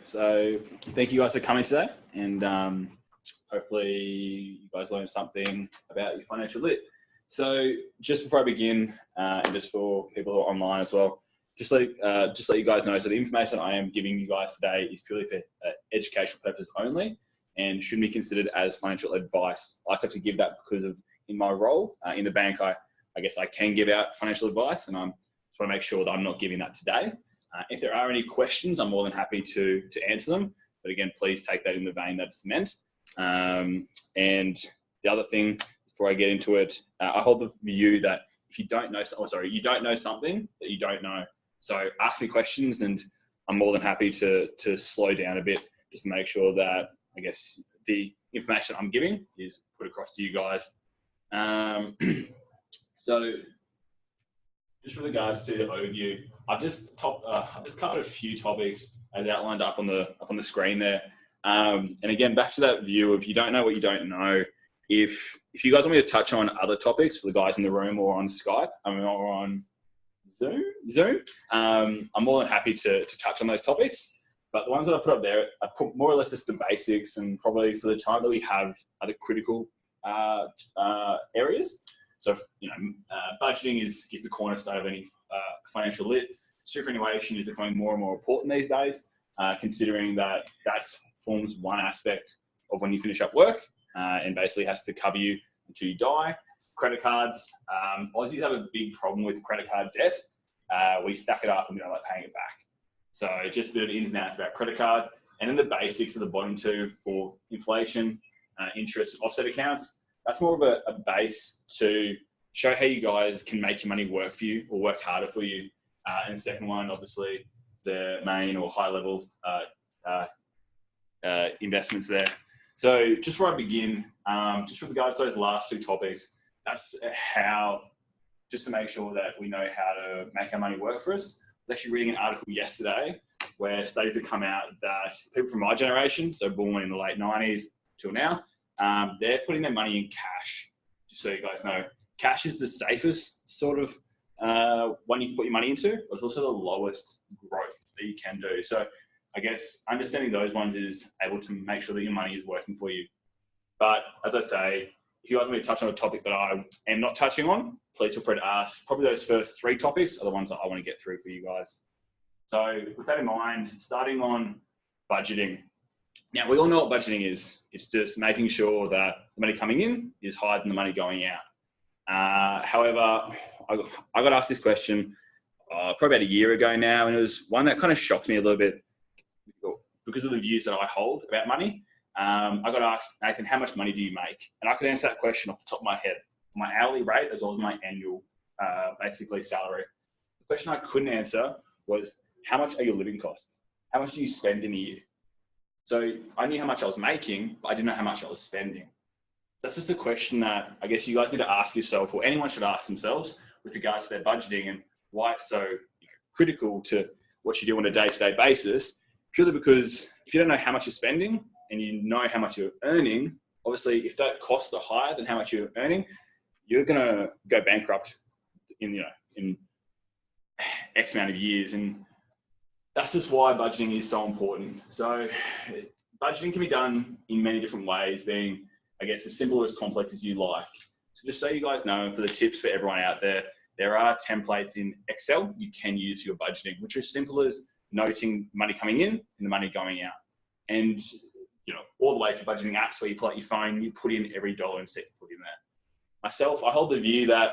So thank you guys for coming today, and hopefully you guys learned something about your financial lit. So just before I begin, and just for people who are online as well, just let you guys know, so the information I am giving you guys today is purely for educational purposes only and shouldn't be considered as financial advice. I just have to give that because of in my role in the bank, I guess I can give out financial advice, and I just want to make sure that I'm not giving that today. If there are any questions, I'm more than happy to answer them. But again, please take that in the vein that it's meant. And the other thing, before I get into it, I hold the view that if you don't know, you don't know something that you don't know. So ask me questions, and I'm more than happy to slow down a bit just to make sure that, I guess, the information I'm giving is put across to you guys. So just with regards to the overview, I've just covered a few topics as outlined up on the screen there. And again, back to that view of you don't know what you don't know. If you guys want me to touch on other topics for the guys in the room or on Skype, or on Zoom, I'm more than happy to touch on those topics. But the ones that I put up there, I put more or less just the basics, and probably for the time that we have are the critical areas. So, budgeting is the cornerstone of any financial lit. Superannuation is becoming more and more important these days, considering that forms one aspect of when you finish up work and basically has to cover you until you die. Credit cards, Aussies have a big problem with credit card debt. We stack it up and we don't like paying it back. So just a bit of ins and outs about credit card. And then the basics of the bottom two for inflation, interest, offset accounts. That's more of a base to show how you guys can make your money work for you or work harder for you. And the second one, obviously, the main or high level investments there. So just before I begin, just with regards to those last two topics, that's how, just to make sure that we know how to make our money work for us. I was actually reading an article yesterday where studies have come out that people from my generation, so born in the late 90s till now, they're putting their money in cash. Just so you guys know, cash is the safest sort of one you can put your money into, but it's also the lowest growth that you can do. So I guess understanding those ones is able to make sure that your money is working for you. But as I say, if you want me to touch on a topic that I am not touching on, please feel free to ask. Probably those first three topics are the ones that I want to get through for you guys. So with that in mind, starting on budgeting. Now, we all know what budgeting is. It's just making sure that the money coming in is higher than the money going out. However, I got asked this question probably about a year ago now, and it was one that kind of shocked me a little bit because of the views that I hold about money. I got asked, Nathan, how much money do you make? And I could answer that question off the top of my head, my hourly rate as well as my annual, basically salary. The question I couldn't answer was, how much are your living costs? How much do you spend in a year? So I knew how much I was making, but I didn't know how much I was spending. That's just a question that I guess you guys need to ask yourself, or anyone should ask themselves with regards to their budgeting and why it's so critical to what you do on a day-to-day basis, purely because if you don't know how much you're spending and you know how much you're earning, obviously if that costs are higher than how much you're earning, you're going to go bankrupt in X amount of years. And that's just why budgeting is so important. So budgeting can be done in many different ways, being, I guess, as simple or as complex as you like. So just so you guys know, for the tips for everyone out there, there are templates in Excel you can use for your budgeting, which are as simple as noting money coming in and the money going out. And, all the way to budgeting apps where you pull out your phone, you put in every dollar and cent you put in there. Myself, I hold the view that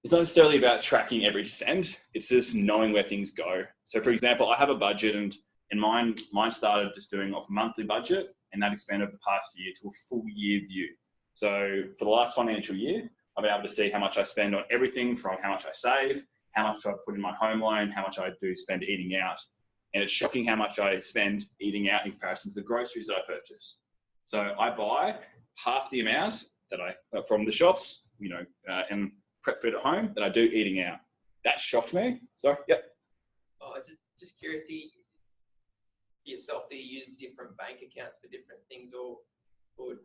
it's not necessarily about tracking every cent. It's just knowing where things go. So for example, I have a budget and mine started just doing off a monthly budget, and that expanded over the past year to a full year view. So for the last financial year, I've been able to see how much I spend on everything from how much I save, how much I put in my home loan, how much I do spend eating out. And it's shocking how much I spend eating out in comparison to the groceries that I purchase. So I buy half the amount that I from the shops, and prep food at home that I do eating out. That shocked me. Sorry. Yep. Oh, just curious, yourself, do you use different bank accounts for different things, or would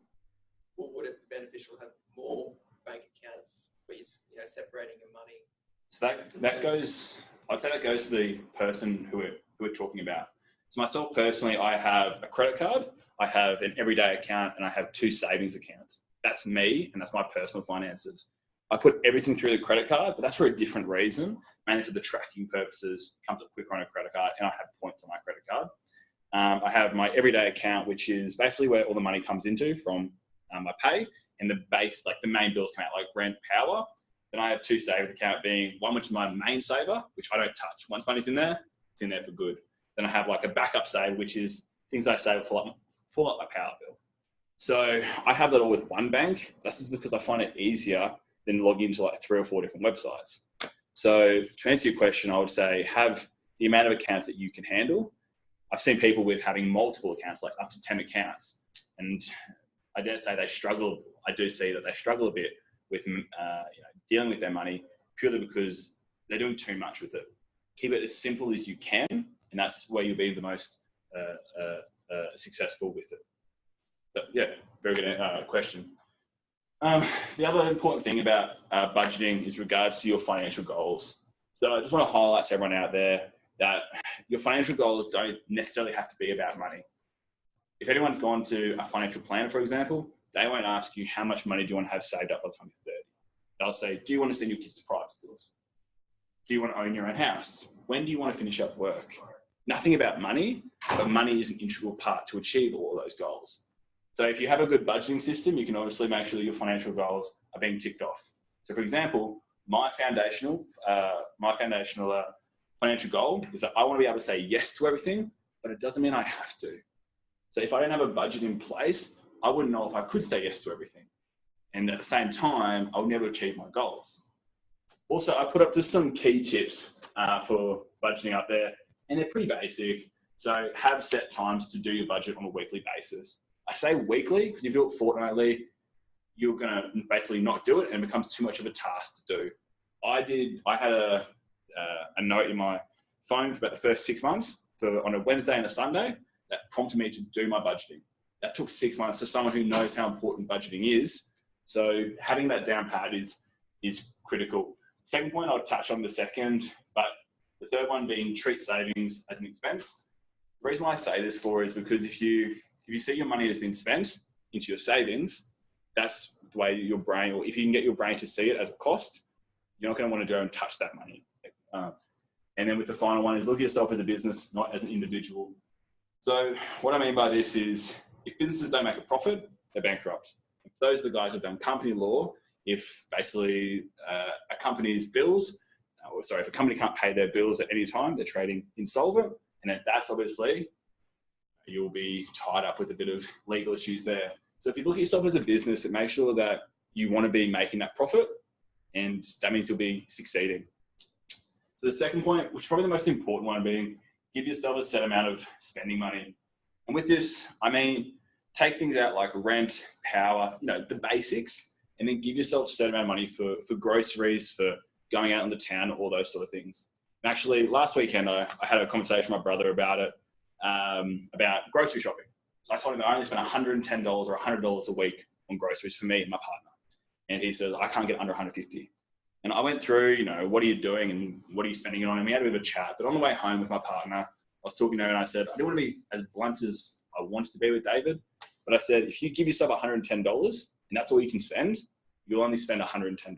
it be beneficial to have more bank accounts where you're separating your money? So that goes, I'd say that goes to the person who we're talking about. So myself personally, I have a credit card, I have an everyday account, and I have 2 savings accounts. That's me, and that's my personal finances. I put everything through the credit card, but that's for a different reason, mainly for the tracking purposes. It comes up quicker on a credit card, and I have points on my credit card. I have my everyday account, which is basically where all the money comes into from my pay, and the main bills come out, like rent, power. Then I have 2 savings account, being one which is my main saver, which I don't touch. Once money's in there, it's in there for good. Then I have like a backup save, which is things I save for my power bill. So I have that all with one bank. That's just because I find it easier than log into like 3 or 4 different websites. So to answer your question, I would say have the amount of accounts that you can handle. I've seen people with having multiple accounts, like up to 10 accounts. And I dare say they struggle. I do see that they struggle a bit with dealing with their money, purely because they're doing too much with it. Keep it as simple as you can, and that's where you'll be the most successful with it. But yeah, very good question. The other important thing about budgeting is regards to your financial goals. So I just want to highlight to everyone out there that your financial goals don't necessarily have to be about money. If anyone's gone to a financial planner, for example, they won't ask you how much money do you want to have saved up by the time you're 30. They'll say, do you want to send your kids to private schools? Do you want to own your own house? When do you want to finish up work? Nothing about money, but money is an integral part to achieve all of those goals. So if you have a good budgeting system, you can obviously make sure that your financial goals are being ticked off. So for example, my foundational financial goal is that I want to be able to say yes to everything, but it doesn't mean I have to. So if I don't have a budget in place, I wouldn't know if I could say yes to everything. And at the same time, I'll never achieve my goals. Also, I put up just some key tips for budgeting up there, and they're pretty basic. So have set times to do your budget on a weekly basis. I say weekly because if you do it fortnightly, you're going to basically not do it and it becomes too much of a task to do. I had a note in my phone for about the first 6 months on a Wednesday and a Sunday that prompted me to do my budgeting. That took 6 months for someone who knows how important budgeting is. So having that down pat is critical. Second point I'll touch on in a second, but the third one being treat savings as an expense. The reason why I say this is because if you see your money has been spent into your savings, that's the way your brain, or if you can get your brain to see it as a cost, you're not going to want to go and touch that money. And then with the final one is look at yourself as a business, not as an individual. So what I mean by this is if businesses don't make a profit, they're bankrupt. If those are the guys who've done company law, if basically a company's bills, if a company can't pay their bills at any time, they're trading insolvent. And then that's obviously, you'll be tied up with a bit of legal issues there. So if you look at yourself as a business, make sure that you want to be making that profit, and that means you'll be succeeding. So the second point, which is probably the most important one, being give yourself a set amount of spending money. And with this, I mean, take things out like rent, power, the basics, and then give yourself a set amount of money for groceries, for going out in the town, all those sort of things. And actually, last weekend, I had a conversation with my brother about it, about grocery shopping. So I told him that I only spend $110 or $100 a week on groceries for me and my partner. And he says, I can't get under 150. And I went through, what are you doing and what are you spending it on? And we had a bit of a chat. But on the way home with my partner, I was talking to her and I said, I didn't want to be as blunt as I wanted to be with David. But I said, if you give yourself $110 and that's all you can spend, you'll only spend $110.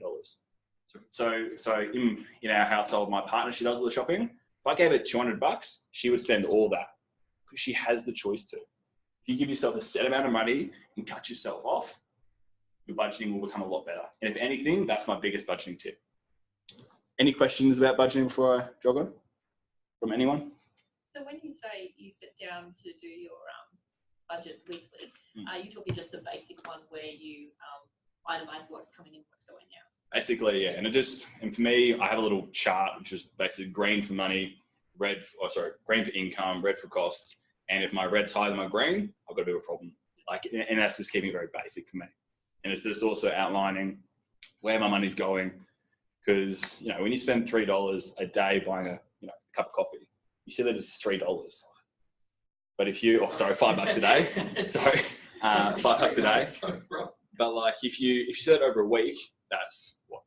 So in our household, my partner, she does all the shopping. If I gave her $200, she would spend all that because she has the choice to. If you give yourself a set amount of money and cut yourself off, your budgeting will become a lot better. And if anything, that's my biggest budgeting tip. Any questions about budgeting before I jog on from anyone? So when you say you sit down to do your budget weekly, are you talking just the basic one where you itemize what's coming in, what's going out? Basically, yeah. And for me, I have a little chart, which is basically green for money, green for income, red for costs. And if my red's higher than my green, I've got a bit of a problem. And that's just keeping it very basic for me. And it's just also outlining where my money's going. Because, when you spend $3 a day buying a cup of coffee, you see that it's $3. But if you, $5 a day. Sorry, $5 a day. But if you set it over a week, that's what,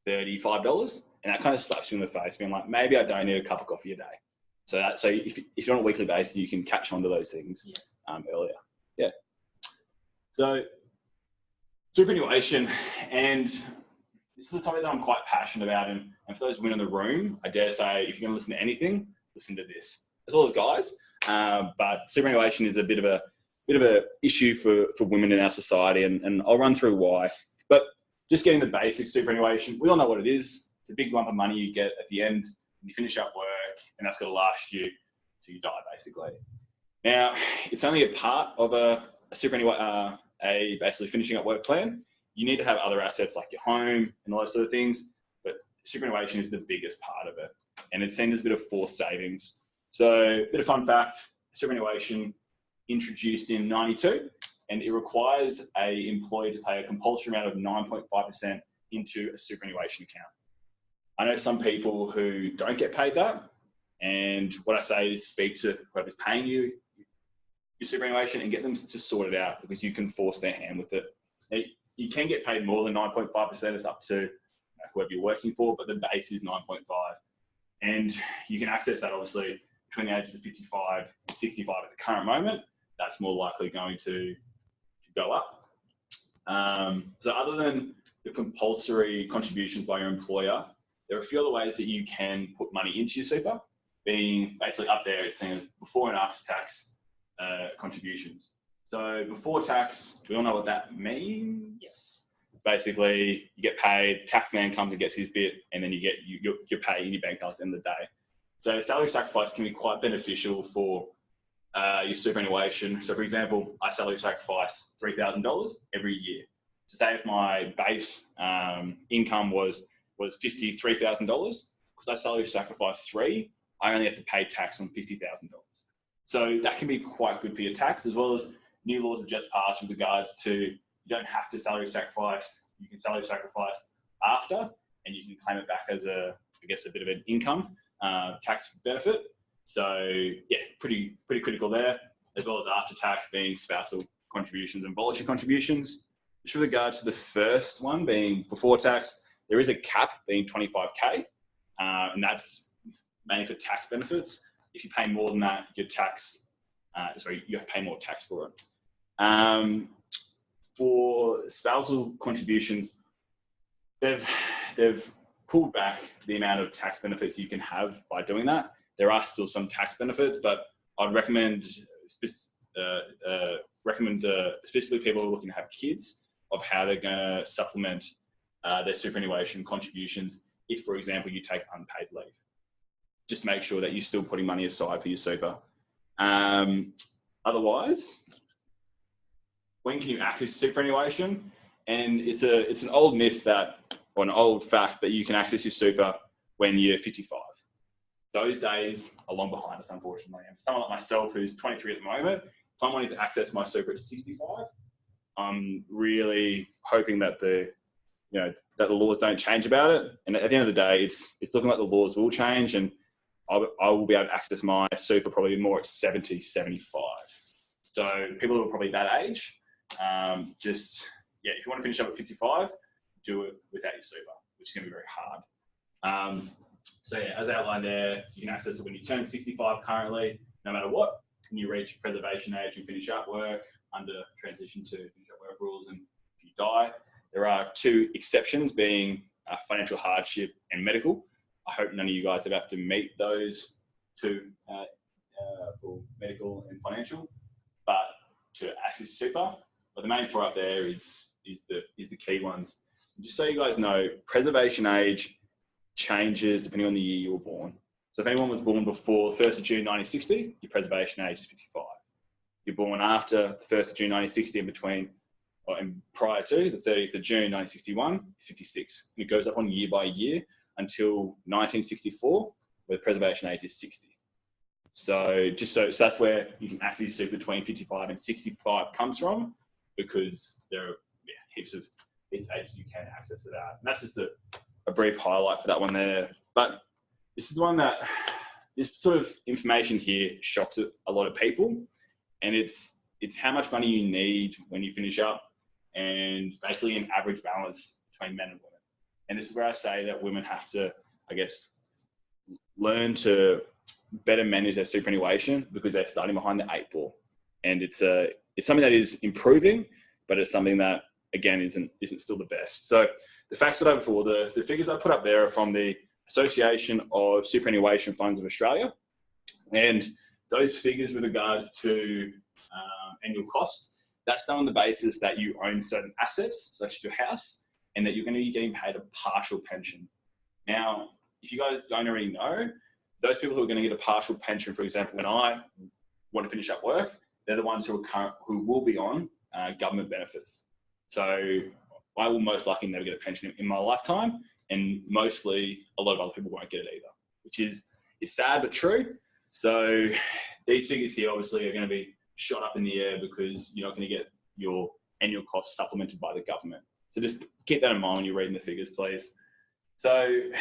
$35? And that kind of slaps you in the face, being like, maybe I don't need a cup of coffee a day. So if you're on a weekly basis, you can catch on to those things earlier. Yeah. So superannuation, and this is a topic that I'm quite passionate about. And for those women in the room, I dare say, if you're going to listen to anything, listen to this, as well as guys. But superannuation is a bit of a issue for women in our society, and I'll run through why. But just getting the basics, superannuation, we all know what it is. It's a big lump of money you get at the end when you finish up work, and that's going to last you till you die, basically. Now, it's only a part of a basically finishing up work plan. You need to have other assets like your home and all those sort of things, but superannuation is the biggest part of it, and it's seen as a bit of forced savings. So, a bit of fun fact, superannuation introduced in 92, and it requires an employee to pay a compulsory amount of 9.5% into a superannuation account. I know some people who don't get paid that, and what I say is speak to whoever's paying you your superannuation and get them to sort it out, because you can force their hand with it. Now, you can get paid more than 9.5%. It's up to whoever you're working for, but the base is 9.5%. And you can access that, obviously, between the ages of 55 and 65 at the current moment. That's more likely going to go up. So other than the compulsory contributions by your employer, there are a few other ways that you can put money into your super, being basically up there, it's seen as before and after tax contributions. So before tax, we all know what that means. Yes. Basically, you get paid, taxman comes and gets his bit, and then you get your pay in your bank account at the end of the day. So salary sacrifice can be quite beneficial for your superannuation. So for example, I salary sacrifice $3,000 every year. So say if my base income was $53,000, because I salary sacrifice $3,000, I only have to pay tax on $50,000. So that can be quite good for your tax, as well as new laws have just passed with regards to you don't have to salary sacrifice. You can salary sacrifice after, and you can claim it back as a bit of an income tax benefit. So yeah, pretty critical there, as well as after tax being spousal contributions and voluntary contributions. Just with regard to the first one being before tax, there is a cap being $25K, and that's mainly for tax benefits. If you pay more than that, you have to pay more tax for it. For spousal contributions, they've pulled back the amount of tax benefits you can have by doing that. There are still some tax benefits, but I'd recommend specifically people who are looking to have kids, of how they're going to supplement their superannuation contributions if, for example, you take unpaid leave. Just make sure that you're still putting money aside for your super. Otherwise, when can you access superannuation? And it's an old myth or an old fact that you can access your super when you're 55. Those days are long behind us, unfortunately. And someone like myself, who's 23 at the moment, if I'm wanting to access my super at 65, I'm really hoping that the laws don't change about it. And at the end of the day, it's looking like the laws will change, and I will be able to access my super probably more at 70, 75. So people who are probably that age, if you want to finish up at 55, do it without your super, which is going to be very hard. As outlined there, you can access it when you turn 65 currently, no matter what. When you reach preservation age and finish up work under transition to finish up work rules, and if you die, there are two exceptions, being financial hardship and medical. I hope none of you guys have to meet those two for medical and financial, but to access super. But the main four up there is the key ones. And just so you guys know, preservation age changes depending on the year you were born. So if anyone was born before 1st of June 1960, your preservation age is 55. You're born after the 1st of June 1960 and prior to the 30th of June 1961, it's 56. And it goes up on year by year until 1964, where the preservation age is 60. So that's where you can access super between 55 and 65 comes from, because there are heaps of ages you can access it at. And that's just a brief highlight for that one there. But this is the one that, this sort of information here shocks a lot of people. And it's how much money you need when you finish up, and basically an average balance between men and women. And this is where I say that women have to, learn to better manage their superannuation because they're starting behind the 8 ball. And it's something that is improving, but it's something that, again, isn't still the best. So the facts that the figures I put up there are from the Association of Superannuation Funds of Australia. And those figures with regards to annual costs, that's done on the basis that you own certain assets, such as your house, and that you're going to be getting paid a partial pension. Now, if you guys don't already know, those people who are going to get a partial pension, for example, when I want to finish up work, they're the ones who will be on government benefits. So I will most likely never get a pension in my lifetime, and mostly a lot of other people won't get it either, it's sad but true. So these figures here obviously are going to be shot up in the air because you're not going to get your annual costs supplemented by the government. So just keep that in mind when you're reading the figures, please. So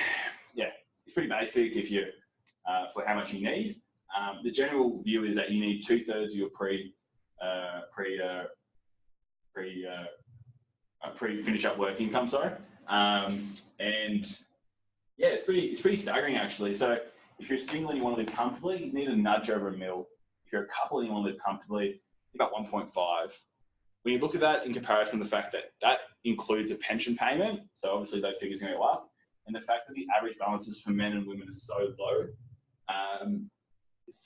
yeah, it's pretty basic if you for how much you need. The general view is that you need 2/3 of your pre-finish up work income, and yeah, it's pretty staggering actually. So if you're single and you want to live comfortably, you need a nudge over $1 million. If you're a couple and you want to live comfortably, about 1.5. When you look at that in comparison to the fact that that includes a pension payment, so obviously those figures are going to go up, and the fact that the average balances for men and women are so low,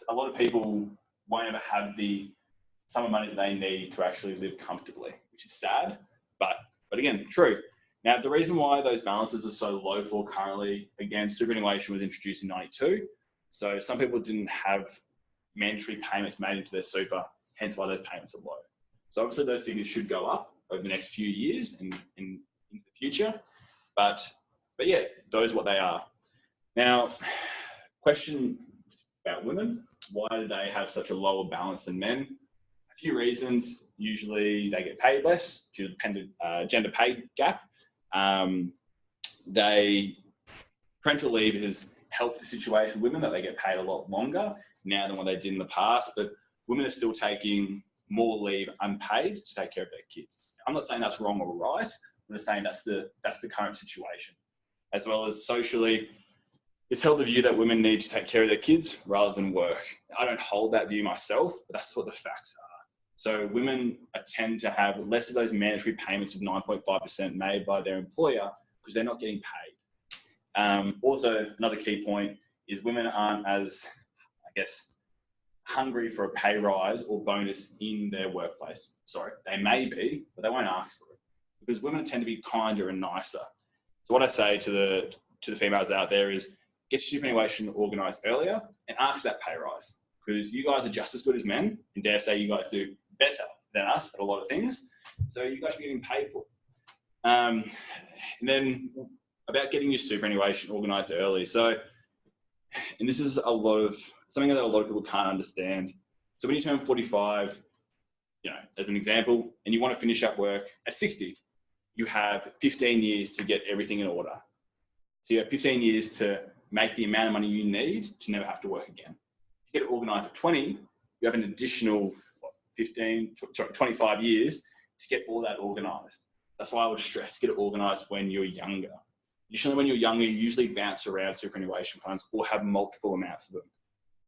a lot of people won't ever have the sum of money that they need to actually live comfortably, which is sad, but again, true. Now, the reason why those balances are so low for currently, again, superannuation was introduced in 92. So some people didn't have mandatory payments made into their super, hence why those payments are low. So obviously those figures should go up over the next few years and in the future. But yeah, those are what they are. Now, question about women. Why do they have such a lower balance than men? A few reasons. Usually they get paid less due to the gender pay gap. Parental leave has helped the situation with women that they get paid a lot longer now than what they did in the past, but women are still taking more leave unpaid to take care of their kids. I'm not saying that's wrong or right. I'm just saying that's the current situation. As well as socially, it's held the view that women need to take care of their kids rather than work. I don't hold that view myself, but that's what the facts are. So women tend to have less of those mandatory payments of 9.5% made by their employer because they're not getting paid. Also, another key point is women aren't as, hungry for a pay rise or bonus in their workplace. Sorry, they may be, but they won't ask for it because women tend to be kinder and nicer. So what I say to the females out there is get your superannuation organised earlier and ask for that pay rise because you guys are just as good as men, and dare say you guys do better than us at a lot of things. So you guys are getting paid for it. And then about getting your superannuation organised early. So, and this is something that a lot of people can't understand. So when you turn 45, as an example, and you want to finish up work at 60, you have 15 years to get everything in order. So you have 15 years to make the amount of money you need to never have to work again. If you get it organised at 20, you have an additional 25 years to get all that organised. That's why I would stress to get it organised when you're younger. Usually when you're younger, you usually bounce around superannuation funds or have multiple amounts of them.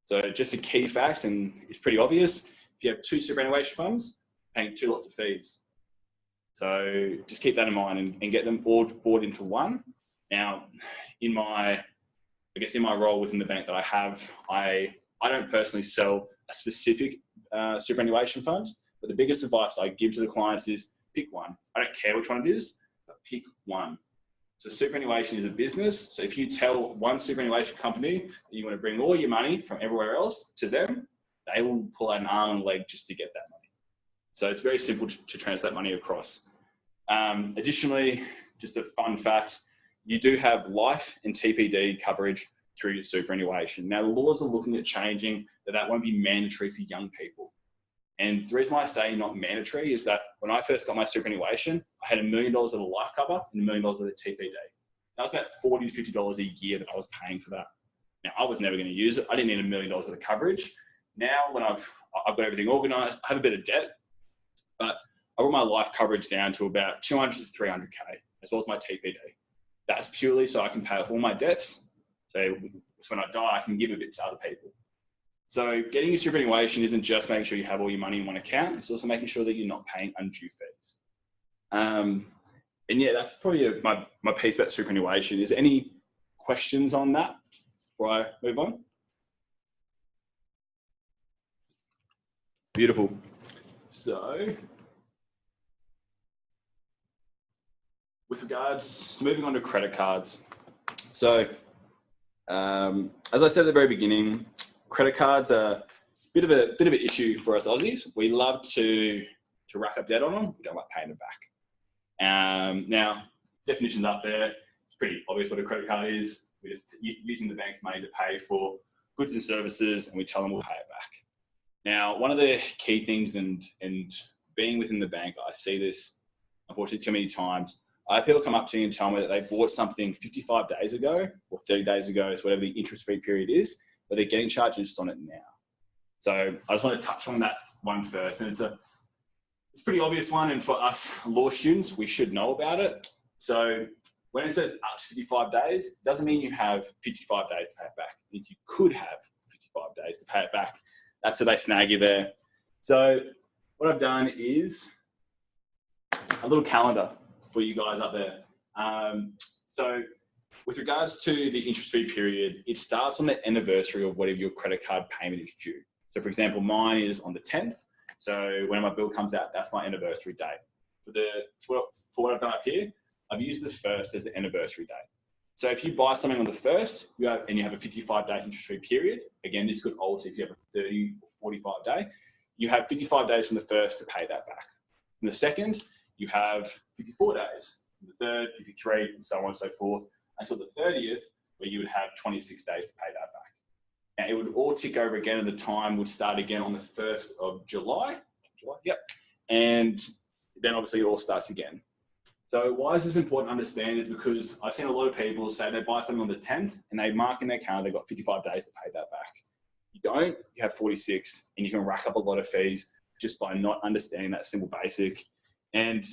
So just a key fact, and it's pretty obvious, if you have 2 superannuation funds, paying 2 lots of fees. So just keep that in mind and get them all brought into one. Now, in my role within the bank that I have, I don't personally sell a specific superannuation fund, but the biggest advice I give to the clients is pick one. I don't care which one it is, but pick one. So superannuation is a business. So if you tell one superannuation company that you want to bring all your money from everywhere else to them, they will pull out an arm and a leg just to get that money. So it's very simple to transfer that money across. Additionally, just a fun fact, you do have life and TPD coverage through your superannuation. Now, the laws are looking at changing that won't be mandatory for young people. And the reason why I say not mandatory is that when I first got my superannuation, I had $1 million worth of life cover and $1 million worth of TPD. That was about $40 to $50 a year that I was paying for that. Now, I was never going to use it. I didn't need $1 million worth of coverage. Now, when I've got everything organised, I have a bit of debt, but I brought my life coverage down to about 200 to 300K, as well as my TPD. That's purely so I can pay off all my debts. So when I die, I can give a bit to other people. So getting your superannuation isn't just making sure you have all your money in one account. It's also making sure that you're not paying undue fees. And yeah, that's probably my piece about superannuation. Is there any questions on that before I move on? Beautiful. So with regards, moving on to credit cards. So as I said at the very beginning, credit cards are a bit of an issue for us Aussies. We love to rack up debt on them. We don't like paying it back. Now, definitions up there. It's pretty obvious what a credit card is. We're just using the bank's money to pay for goods and services, and we tell them we'll pay it back. Now, one of the key things, and being within the bank, I see this unfortunately too many times. I have people come up to me and tell me that they bought something 55 days ago or 30 days ago, so whatever the interest-free period is, but they're getting charged interest on it now. So I just want to touch on that one first, and it's a pretty obvious one, and for us law students, we should know about it. So when it says up to 55 days, it doesn't mean you have 55 days to pay it back. It means you could have 55 days to pay it back. That's how they snag you there. So what I've done is a little calendar for you guys up there. So with regards to the interest-free period, it starts on the anniversary of whatever your credit card payment is due. So for example, mine is on the 10th. So when my bill comes out, that's my anniversary date. For what I've done up here, I've used the 1st as the anniversary date. So if you buy something on the 1st and you have a 55-day interest-free period, again, this could alter if you have a 30 or 45-day, you have 55 days from the 1st to pay that back. From the 2nd, you have 54 days. From the 3rd, 53, and so on and so forth, until the 30th, where you would have 26 days to pay that back. Now, it would all tick over again, and the time would start again on the 1st of July. Yep. And then obviously it all starts again. So why is this important to understand is because I've seen a lot of people say they buy something on the 10th and they mark in their calendar they've got 55 days to pay that back. You don't, you have 46, and you can rack up a lot of fees just by not understanding that simple basic. And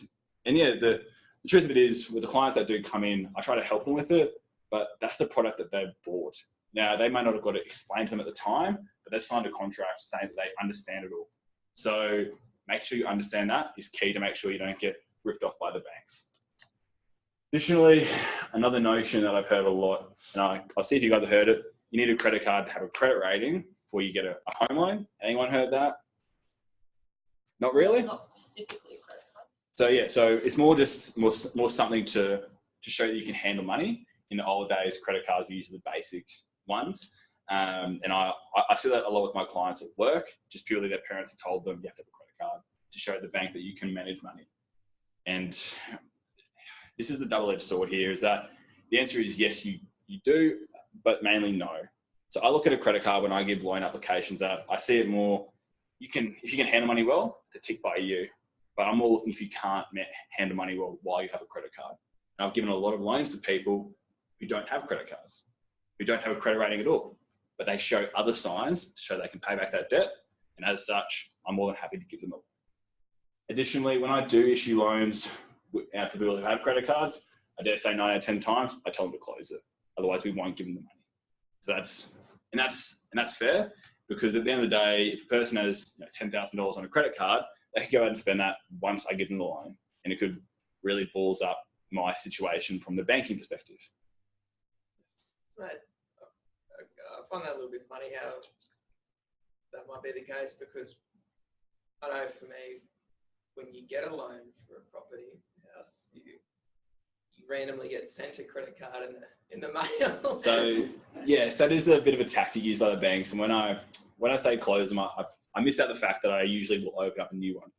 yeah, the truth of it is, with the clients that do come in, I try to help them with it, but that's the product that they've bought. Now, they may not have got it explained to them at the time, but they've signed a contract saying that they understand it all. So make sure you understand that is key to make sure you don't get ripped off by the banks. Additionally, another notion that I've heard a lot, and I'll see if you guys have heard it, you need a credit card to have a credit rating before you get a home loan. Anyone heard that? Not really? Not specifically a credit card. So yeah, so it's more something to show that you can handle money. In the old days, credit cards were usually the basic ones. And I see that a lot with my clients at work, just purely their parents have told them you have to have a credit card to show the bank that you can manage money. And this is the double-edged sword here, is that the answer is yes, you do, but mainly no. So I look at a credit card when I give loan applications out, I see it more, if you can handle money well, it's a tick by you. But I'm more looking if you can't handle money well while you have a credit card. And I've given a lot of loans to people who don't have credit cards, who don't have a credit rating at all, but they show other signs to show they can pay back that debt. And as such, I'm more than happy to give them a. Additionally, when I do issue loans for people who have credit cards, I dare say 9 out of 10 times, I tell them to close it. Otherwise, we won't give them the money. So that's fair, because at the end of the day, if a person has $10,000 on a credit card, they can go out and spend that once I give them the loan, and it could really balls up my situation from the banking perspective. So I find that a little bit funny how that might be the case, because I know for me, when you get a loan for a property house, you randomly get sent a credit card in the mail. So yes, that is a bit of a tactic used by the banks. And when I say close them, I miss out the fact that I usually will open up a new one.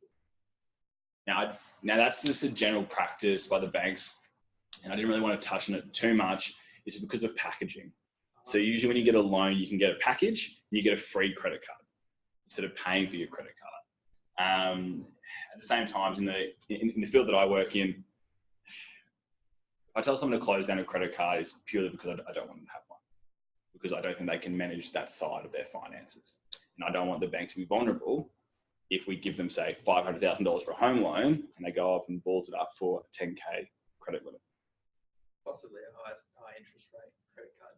Now that's just a general practice by the banks, and I didn't really want to touch on it too much. It's because of packaging. So usually when you get a loan, you can get a package and you get a free credit card instead of paying for your credit card. At the same time, in the field that I work in, if I tell someone to close down a credit card, it's purely because I don't want them to have one, because I don't think they can manage that side of their finances. And I don't want the bank to be vulnerable if we give them, say, $500,000 for a home loan and they go up and balls it up for a $10K credit limit. Possibly a high interest rate credit card.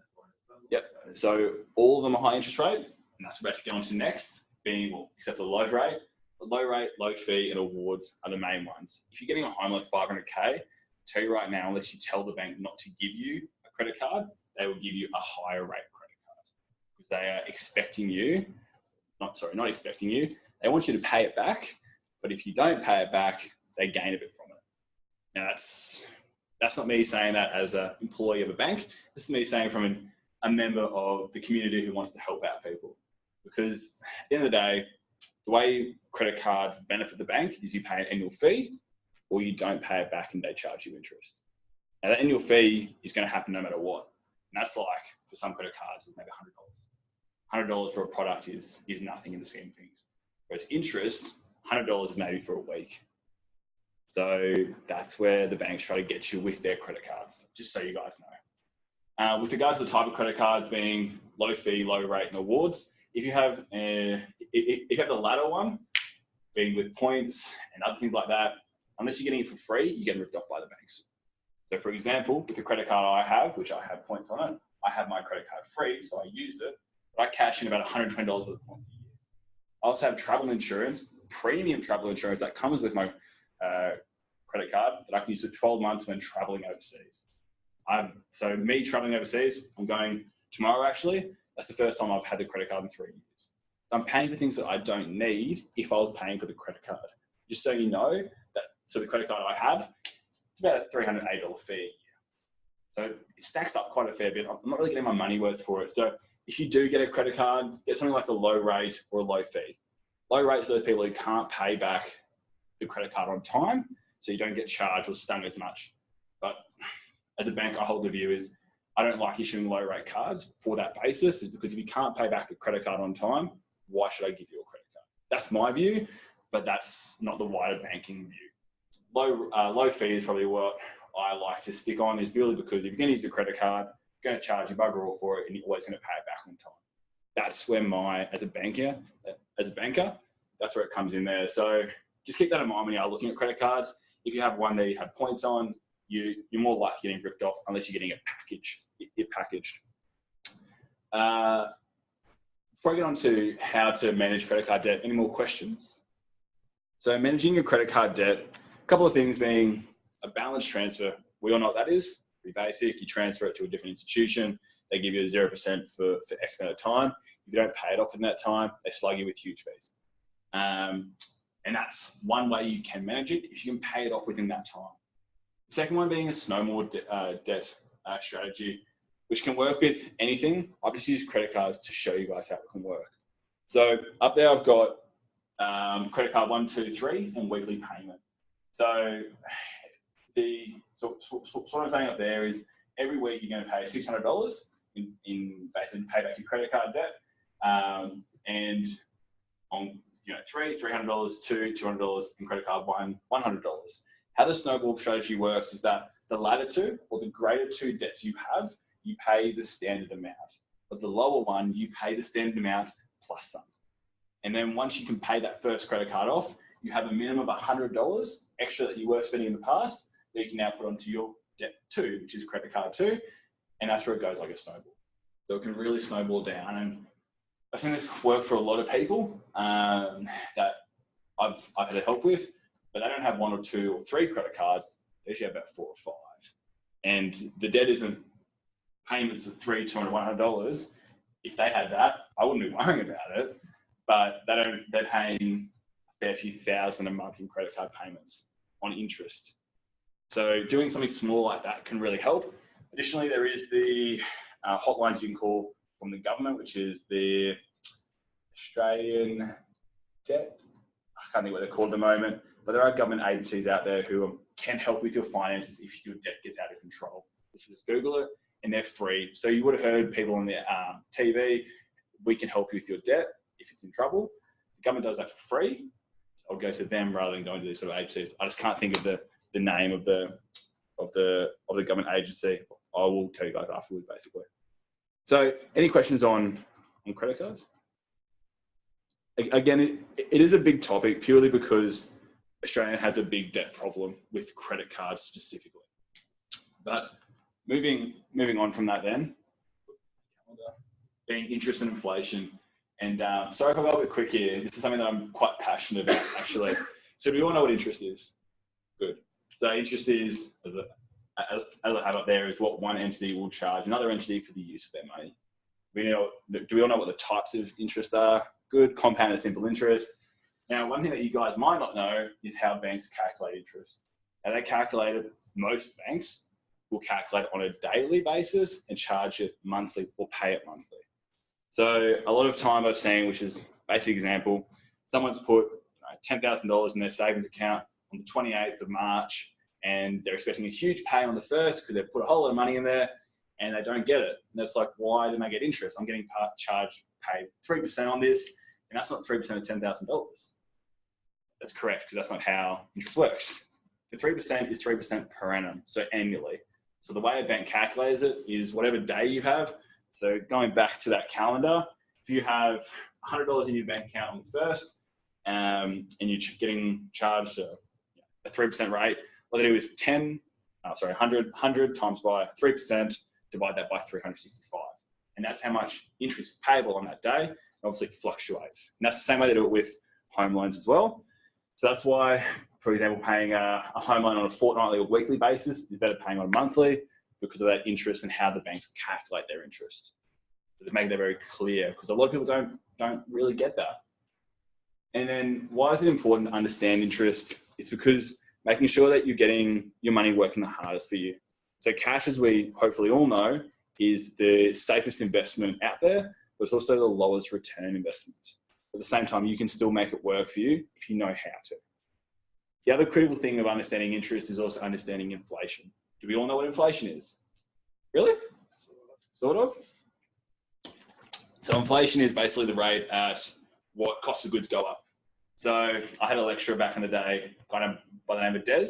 Yep. So all of them are high interest rate, and And that's what we're about to get on to next, being, well, except for the low rate. The low rate, low fee, and awards are the main ones. If you're getting a home loan of 500K, tell you right now, unless you tell the bank not to give you a credit card, they will give you a higher rate credit card because they are expecting you, not expecting you. They want you to pay it back, but if you don't pay it back, they gain a bit from it. Now that's not me saying that as an employee of a bank. This is me saying from a member of the community who wants to help out people. Because at the end of the day, the way credit cards benefit the bank is you pay an annual fee or you don't pay it back and they charge you interest. Now, the annual fee is going to happen no matter what. And that's like, for some credit cards, it's maybe $100. $100 for a product is nothing in the scheme of things. Whereas interest, $100 is maybe for a week. So that's where the banks try to get you with their credit cards, just so you guys know. With regards to the type of credit cards being low fee, low rate, and awards, if you have the latter one, being with points and other things like that, unless you're getting it for free, you're getting ripped off by the banks. So for example, with the credit card I have, which I have points on it, I have my credit card free, so I use it, but I cash in about $120 worth of points a year. I also have travel insurance, premium travel insurance that comes with my credit card that I can use for 12 months when traveling overseas. So me traveling overseas, I'm going tomorrow actually. That's the first time I've had the credit card in 3 years. So I'm paying for things that I don't need if I was paying for the credit card. Just so you know that, so the credit card I have, it's about a $308 fee a year. So it stacks up quite a fair bit. I'm not really getting my money worth for it. So if you do get a credit card, get something like a low rate or a low fee. Low rate is those people who can't pay back the credit card on time, so you don't get charged or stung as much. But as a bank, I hold the view is I don't like issuing low rate cards for that basis, is because if you can't pay back the credit card on time, why should I give you a credit card? That's my view, but that's not the wider banking view. Low fee is probably what I like to stick on, is purely because if you're going to use a credit card, you're going to charge you bugger all for it, and you're always going to pay it back on time. That's where as a banker, that's where it comes in there. So just keep that in mind when you're looking at credit cards. If you have one that you have points on, you're more likely getting ripped off unless you're getting it packaged. Before I get on to how to manage credit card debt, any more questions? So managing your credit card debt, a couple of things being a balance transfer. We all know what that is. Pretty basic. You transfer it to a different institution. They give you 0% for X amount of time. If you don't pay it off in that time, they slug you with huge fees. And that's one way you can manage it if you can pay it off within that time. The second one being a snowball debt strategy, which can work with anything. I've just used credit cards to show you guys how it can work. So up there, I've got credit card 1, 2, 3 and weekly payment. So what I'm saying up there is every week you're going to pay $600 in basically pay back your credit card debt, and on $300, 2, $200, and credit card 1, $100. How the snowball strategy works is that the latter two or the greater two debts you have, you pay the standard amount. But the lower one, you pay the standard amount plus some. And then once you can pay that first credit card off, you have a minimum of $100 extra that you were spending in the past that you can now put onto your debt 2, which is credit card 2. And that's where it goes like a snowball. So it can really snowball down. And I think it's worked for a lot of people that I've had to help with, but they don't have 1 or 2 or 3 credit cards. They usually have about 4 or 5. And the debt isn't payments of $300, $200, $100. If they had that, I wouldn't be worrying about it. But they're paying a fair few thousand a month in credit card payments on interest. So doing something small like that can really help. Additionally, there is the hotlines you can call from the government, which is the Australian debt. I can't think what they're called at the moment, but there are government agencies out there who can help with your finances if your debt gets out of control. You should just Google it, and they're free. So you would have heard people on the TV, we can help you with your debt if it's in trouble. The government does that for free. So I'll go to them rather than going to these sort of agencies. I just can't think of the name of the government agency. I will tell you guys afterwards, basically. So any questions on credit cards? Again, it is a big topic purely because Australia has a big debt problem with credit cards specifically. But moving on from that then, being interest and inflation. And sorry if I go a bit quick here. This is something that I'm quite passionate about, actually. So do we all know what interest is? Good. So interest is, as I have up there, is what one entity will charge another entity for the use of their money. Do we all know what the types of interest are? Good. Compound and simple interest. Now, one thing that you guys might not know is how banks calculate interest. Now, they calculate it, most banks will calculate on a daily basis and charge it monthly or pay it monthly. So a lot of time I've seen, which is basic example, someone's put $10,000 in their savings account on the 28th of March, and they're expecting a huge pay on the 1st because they've put a whole lot of money in there and they don't get it. And it's like, why didn't I get interest? I'm getting paid 3% on this, and that's not 3% of $10,000. That's correct, because that's not how interest works. The 3% is 3% per annum, so annually. So the way a bank calculates it is whatever day you have. So going back to that calendar, if you have $100 in your bank account on the 1st, and you're getting charged a 3% rate, what they do is 100 times by 3%, divide that by 365. And that's how much interest is payable on that day. It obviously fluctuates. And that's the same way they do it with home loans as well. So that's why, for example, paying a home loan on a fortnightly or weekly basis is better than paying on a monthly, because of that interest and how the banks calculate their interest. So they make that very clear, because a lot of people don't really get that. And then why is it important to understand interest? It's because making sure that you're getting your money working the hardest for you. So cash, as we hopefully all know, is the safest investment out there, but it's also the lowest return investment. At the same time, you can still make it work for you if you know how to. The other critical thing of understanding interest is also understanding inflation. Do we all know what inflation is? Really? Sort of? So inflation is basically the rate at what cost of goods go up. So I had a lecturer back in the day, kind of by the name of Des,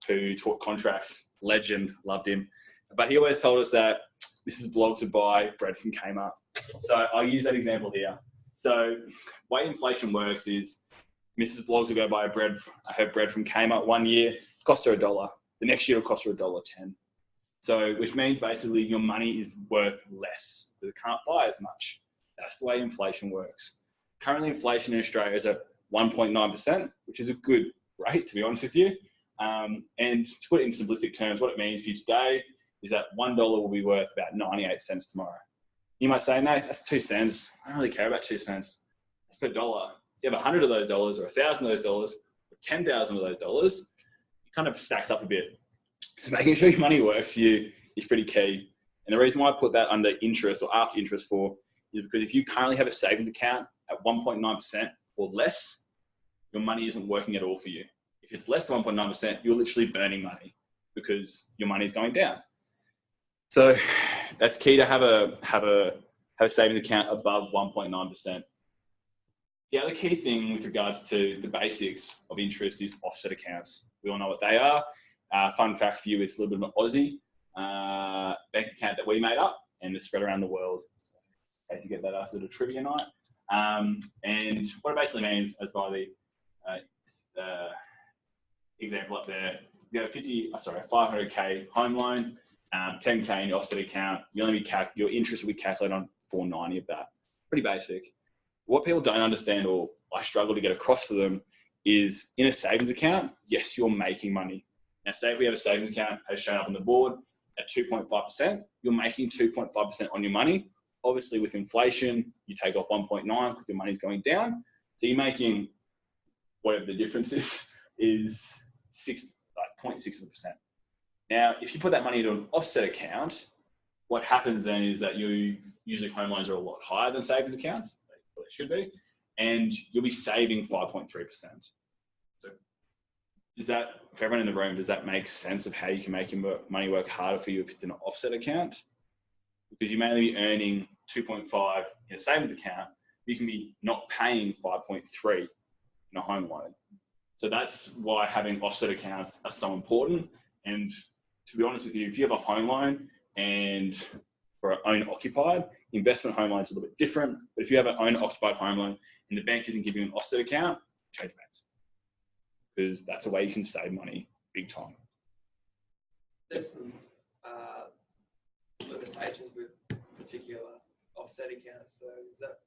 who taught contracts. Legend, loved him. But he always told us that Mrs. Bloggs would buy bread from Kmart. So I'll use that example here. So the way inflation works is Mrs. Bloggs will go buy her bread from Kmart one year, cost her $1. The next year it'll cost her $1.10. So, which means basically your money is worth less, because it can't buy as much. That's the way inflation works. Currently, inflation in Australia is at 1.9%, which is a good rate, to be honest with you. And to put it in simplistic terms, what it means for you today is that $1 will be worth about 98 cents tomorrow. You might say, no, that's 2 cents. I don't really care about 2 cents. That's per dollar. If you have 100 of those dollars, or 1,000 of those dollars, or 10,000 of those dollars, it kind of stacks up a bit. So making sure your money works for you is pretty key. And the reason why I put that under interest or after interest for is because if you currently have a savings account at 1.9% or less, your money isn't working at all for you. If it's less than 1.9%, you're literally burning money because your money is going down. So that's key to have a savings account above 1.9%. The other key thing with regards to the basics of interest is offset accounts. We all know what they are. Fun fact for you, it's a little bit of an Aussie bank account that we made up, and it's spread around the world. So in case you get that as a trivia night. And what it basically means, as by the example up there, you have 500k home loan, 10k in your offset account. Your interest will be calculated on 490 of that. Pretty basic. What people don't understand, or I struggle to get across to them, is in a savings account, yes, you're making money. Now, say if we have a savings account as shown up on the board at 2.5%, you're making 2.5% on your money. Obviously, with inflation, you take off 1.9 because your money's going down. So you're making whatever the difference is 0.6%. Now, if you put that money into an offset account, what happens then is that usually home loans are a lot higher than savings accounts. They should be. And you'll be saving 5.3%. So does that, for everyone in the room, does that make sense of how you can make your money work harder for you if it's in an offset account? Because you may only be earning 2.5 in a savings account, you can be not paying 5.3 in a home loan. So that's why having offset accounts are so important. And to be honest with you, if you have a home loan and for an owner-occupied, investment home loan is a little bit different. But if you have an owner-occupied home loan and the bank isn't giving you an offset account, change banks. Because that's a way you can save money big time. There's some limitations with particular offset accounts. So is that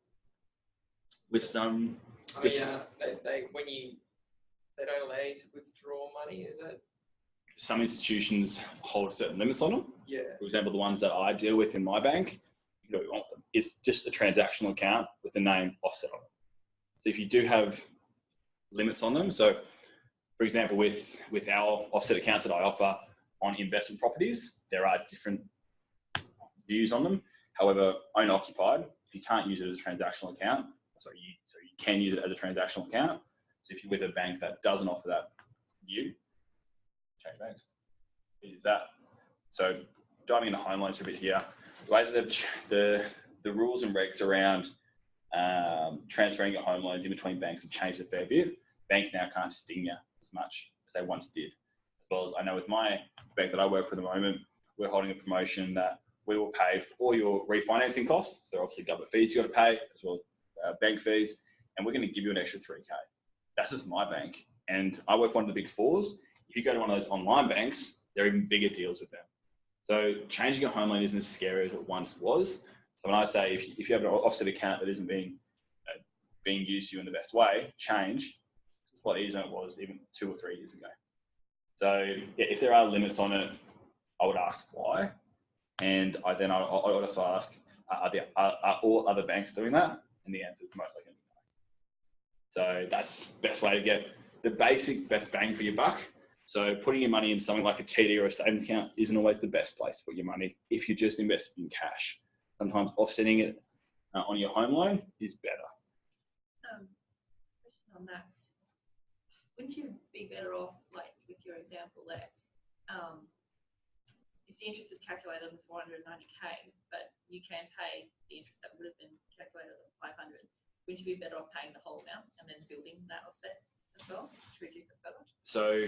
with some. Oh yeah, they don't allow you to withdraw money, is that? Some institutions hold certain limits on them. Yeah. For example, the ones that I deal with in my bank, you can do what you want with them. It's just a transactional account with the name offset on it. So if you do have limits on them, so for example, with our offset accounts that I offer on investment properties, there are different views on them. However, owner occupied, if you can't use it as a transactional account, so you can use it as a transactional account. So if you're with a bank that doesn't offer that view, change banks. Is that. So diving into home loans for a bit here, the way that the rules and regs around transferring your home loans in between banks have changed a fair bit. Banks now can't sting you as much as they once did. As well as I know with my bank that I work for at the moment, we're holding a promotion that we will pay for all your refinancing costs. So there are obviously government fees you got to pay, as well as bank fees, and we're going to give you an extra 3K. That's just my bank. And I work for one of the big fours. If you go to one of those online banks, there are even bigger deals with them. So changing a home loan isn't as scary as it once was. So when I say if you have an offset account that isn't being used to you in the best way, change. It's a lot easier than it was even 2 or 3 years ago. So yeah, if there are limits on it, I would ask why. And I would also ask, are all other banks doing that? And the answer is most likely no. So that's the best way to get the basic best bang for your buck. So putting your money in something like a TD or a savings account isn't always the best place to put your money if you just invest in cash. Sometimes offsetting it on your home loan is better. Question on that. Wouldn't you be better off, like with your example there, if the interest is calculated on 490K, but you can pay the interest that would have been calculated on 500, wouldn't you be better off paying the whole amount and then building that offset as well to reduce it further? So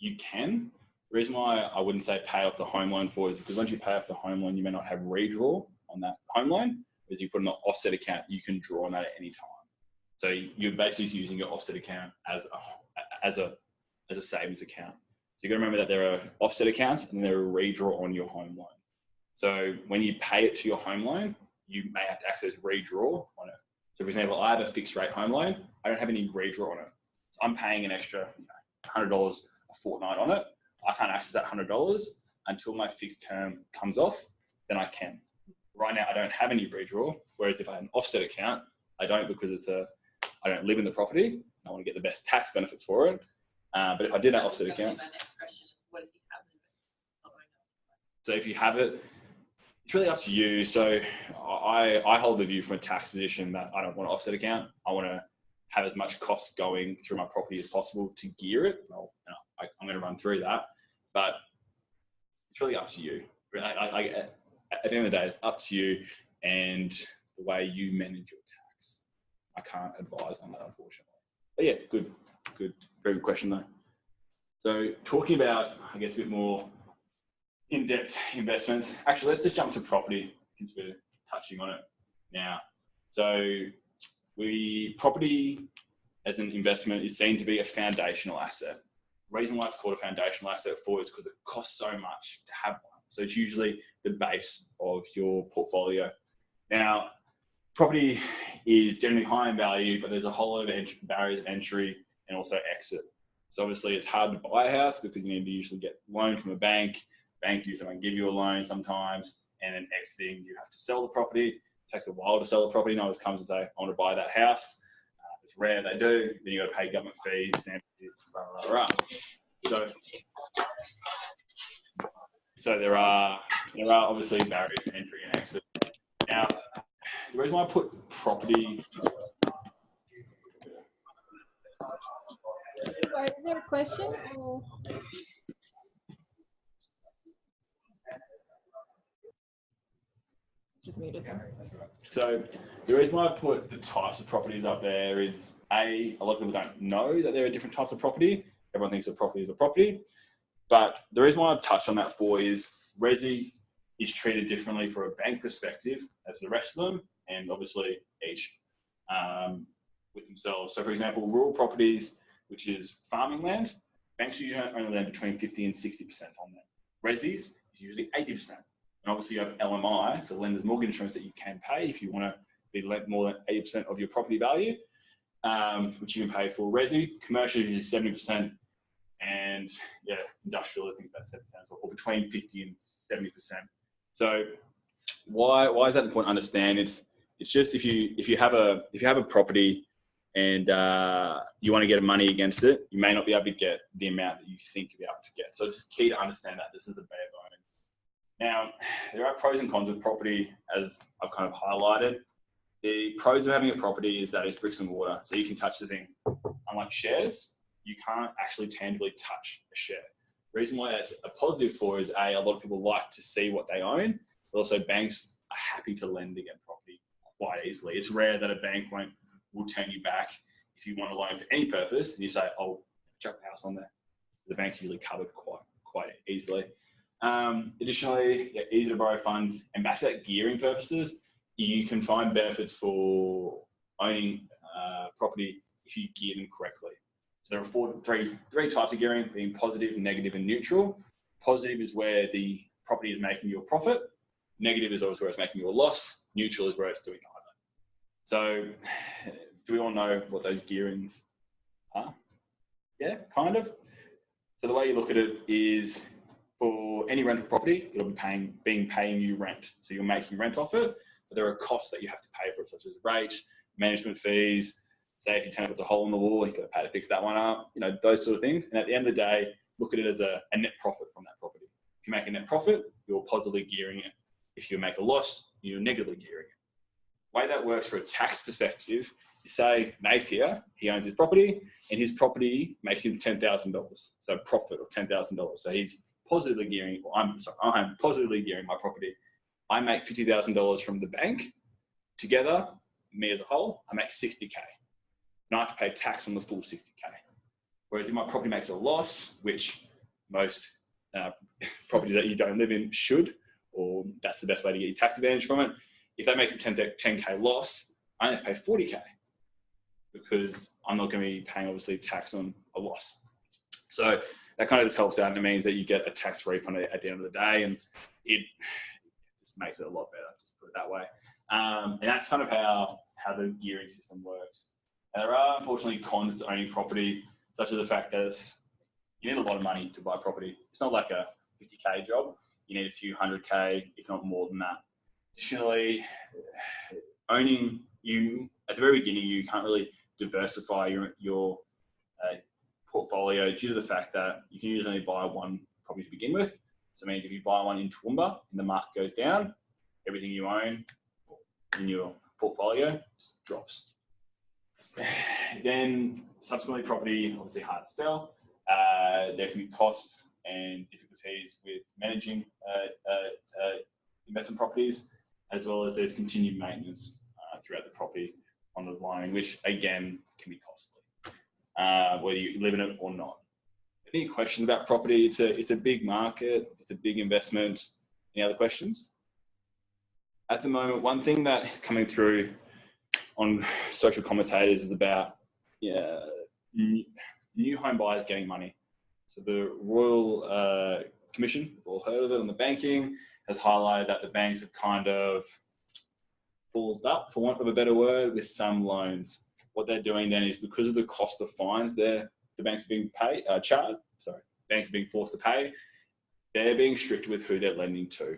you can. The reason why I wouldn't say pay off the home loan for is because once you pay off the home loan, you may not have redraw on that home loan. As you put in an offset account, you can draw on that at any time. So you're basically using your offset account as a savings account. So you've got to remember that there are offset accounts and there are redraw on your home loan. So when you pay it to your home loan, you may have to access redraw on it. So for example, I have a fixed rate home loan. I don't have any redraw on it. So I'm paying an extra $100 a fortnight on it. I can't access that $100 until my fixed term comes off, then I can. Right now, I don't have any redraw. Whereas if I had an offset account, I don't, because I don't live in the property. I want to get the best tax benefits for it. But if I did an offset account, my next question is, what if you have it? So if you have it, it's really up to you. So I hold the view from a tax position that I don't want an offset account. I want to have as much cost going through my property as possible to gear it. I'm going to run through that, but it's really up to you. At the end of the day, it's up to you and the way you manage your tax. I can't advise on that, unfortunately. But yeah, good, very good question though. So talking about, I guess, a bit more in-depth investments. Actually, let's just jump to property since we're touching on it now. So property as an investment is seen to be a foundational asset. The reason why it's called a foundational asset for is because it costs so much to have one. So it's usually the base of your portfolio. Now, property is generally high in value, but there's a whole lot of barriers of entry and also exit. So obviously it's hard to buy a house because you need to usually get a loan from a bank. Bank usually won't give you a loan sometimes, and then exiting, you have to sell the property. It takes a while to sell the property. No one just comes and say, I want to buy that house. It's rare they do. Then you got to pay government fees, stamp duties, blah, blah, blah. So there are obviously barriers to entry and exit. Now, the reason why I put property. Is there a question? Or... Just muted them. So the reason why I put the types of properties up there is a lot of people don't know that there are different types of property. Everyone thinks a property is a property. But the reason why I've touched on that for is resi is treated differently from a bank perspective as the rest of them, and obviously each with themselves. So for example, rural properties, which is farming land, banks usually only lend between 50 and 60% on them. Resis is usually 80%. And obviously you have LMI, so lender's mortgage insurance, that you can pay if you want to be lent more than 80% of your property value, which you can pay for resi. Commercial is 70%, and yeah, industrial I think about 7%, or between 50 and 70%. So why is that important to understand? It's just if you have a property and you want to get money against it, you may not be able to get the amount that you think you'll be able to get. So it's key to understand that this is a bare bone. Now, there are pros and cons with property, as I've kind of highlighted. The pros of having a property is that it's bricks and mortar, so you can touch the thing. Unlike shares, you can't actually tangibly touch a share. The reason why that's a positive for is a lot of people like to see what they own, but also banks are happy to lend against property quite easily. It's rare that a bank will turn you back if you want a loan for any purpose, and you say, "Oh, chuck the house on there." The bank's usually covered quite easily. Additionally, easy to borrow funds, and back to that gearing purposes, you can find benefits for owning property if you gear them correctly. So there are three types of gearing, being positive, negative, and neutral. Positive is where the property is making you a profit. Negative is always where it's making you a loss. Neutral is where it's doing neither. So do we all know what those gearings are? Yeah, kind of. So the way you look at it is, for any rental property, it'll be paying you rent. So you're making rent off it, but there are costs that you have to pay for it, such as rate, management fees. Say if your tenant puts a hole in the wall, you've got to pay to fix that one up, those sort of things. And at the end of the day, look at it as a net profit from that property. If you make a net profit, you're positively gearing it. If you make a loss, you're negatively gearing it. The way that works for a tax perspective, you say, Nath here, he owns his property, and his property makes him $10,000. So profit of $10,000. So he's positively gearing, I'm positively gearing my property. I make $50,000 from the bank. Together, me as a whole, I make $60K. And I have to pay tax on the full $60K. Whereas if my property makes a loss, which most properties that you don't live in should, or that's the best way to get your tax advantage from it. If that makes a 10K loss, I only have to pay $40K, because I'm not going to be paying, obviously, tax on a loss. So that kind of just helps out, and it means that you get a tax refund at the end of the day, and it just makes it a lot better, just put it that way. And that's kind of how the gearing system works. And there are, unfortunately, cons to owning property, such as the fact that you need a lot of money to buy property. It's not like a 50K job. You need a few 100K, if not more than that. Additionally, owning, at the very beginning, you can't really diversify your portfolio due to the fact that you can usually only buy one property to begin with. So it means if you buy one in Toowoomba and the market goes down, everything you own in your portfolio just drops. Then subsequently, property obviously hard to sell. There can be costs and difficulties with managing investment properties, as well as there's continued maintenance throughout the property on the loan, which again can be costly, whether you live in it or not. Any questions about property? It's a big market. It's a big investment. Any other questions? At the moment, one thing that is coming through on social commentators is about new home buyers getting money. So the Royal Commission, we've all heard of it on the banking, has highlighted that the banks have kind of ballsed up, for want of a better word, with some loans. What they're doing then is, because of the cost of fines the banks are being banks are being forced to pay, they're being strict with who they're lending to.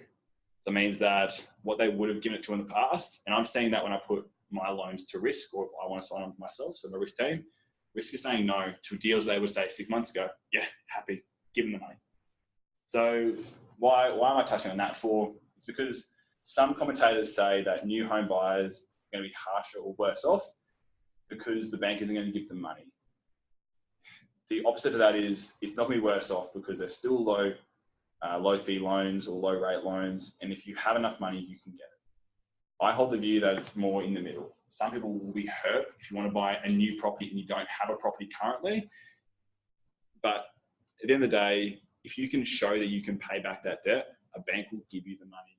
So it means that what they would have given it to in the past, and I'm seeing that when I put my loans to risk, or if I want to sign on myself, so the risk team, risk is saying no to deals they would say 6 months ago. Yeah, happy, give them the money. So why am I touching on that for? It's because some commentators say that new home buyers are going to be harsher or worse off because the bank isn't going to give them money. The opposite of that is, it's not going to be worse off because they're still low fee loans or low rate loans, and if you have enough money, you can get it. I hold the view that it's more in the middle. Some people will be hurt if you want to buy a new property and you don't have a property currently, but at the end of the day, if you can show that you can pay back that debt, a bank will give you the money.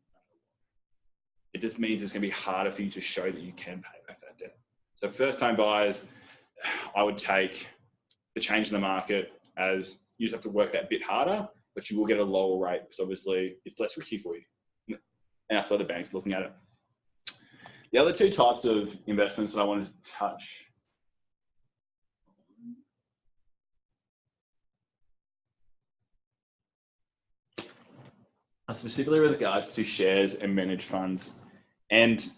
It just means it's going to be harder for you to show that you can pay back that debt. So first time buyers, I would take the change in the market as you just have to work that bit harder, but you will get a lower rate because obviously it's less risky for you. And that's why the bank's looking at it. The other two types of investments that I wanted to touch are specifically with regards to shares and managed funds. And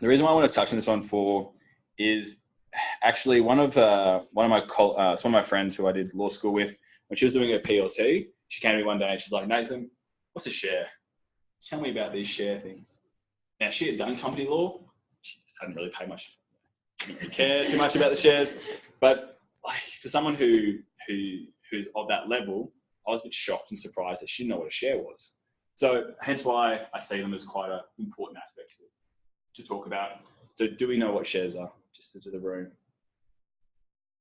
the reason why I want to touch on this one for is actually one of my friends who I did law school with, when she was doing her PLT, she came to me one day and she's like, Nathan, what's a share? Tell me about these share things. Now, she had done company law. She just hadn't really paid much, didn't really care too much about the shares. But like for someone who's of that level, I was a bit shocked and surprised that she didn't know what a share was. So hence why I see them as quite an important aspect to talk about. So do we know what shares are? Just into the room.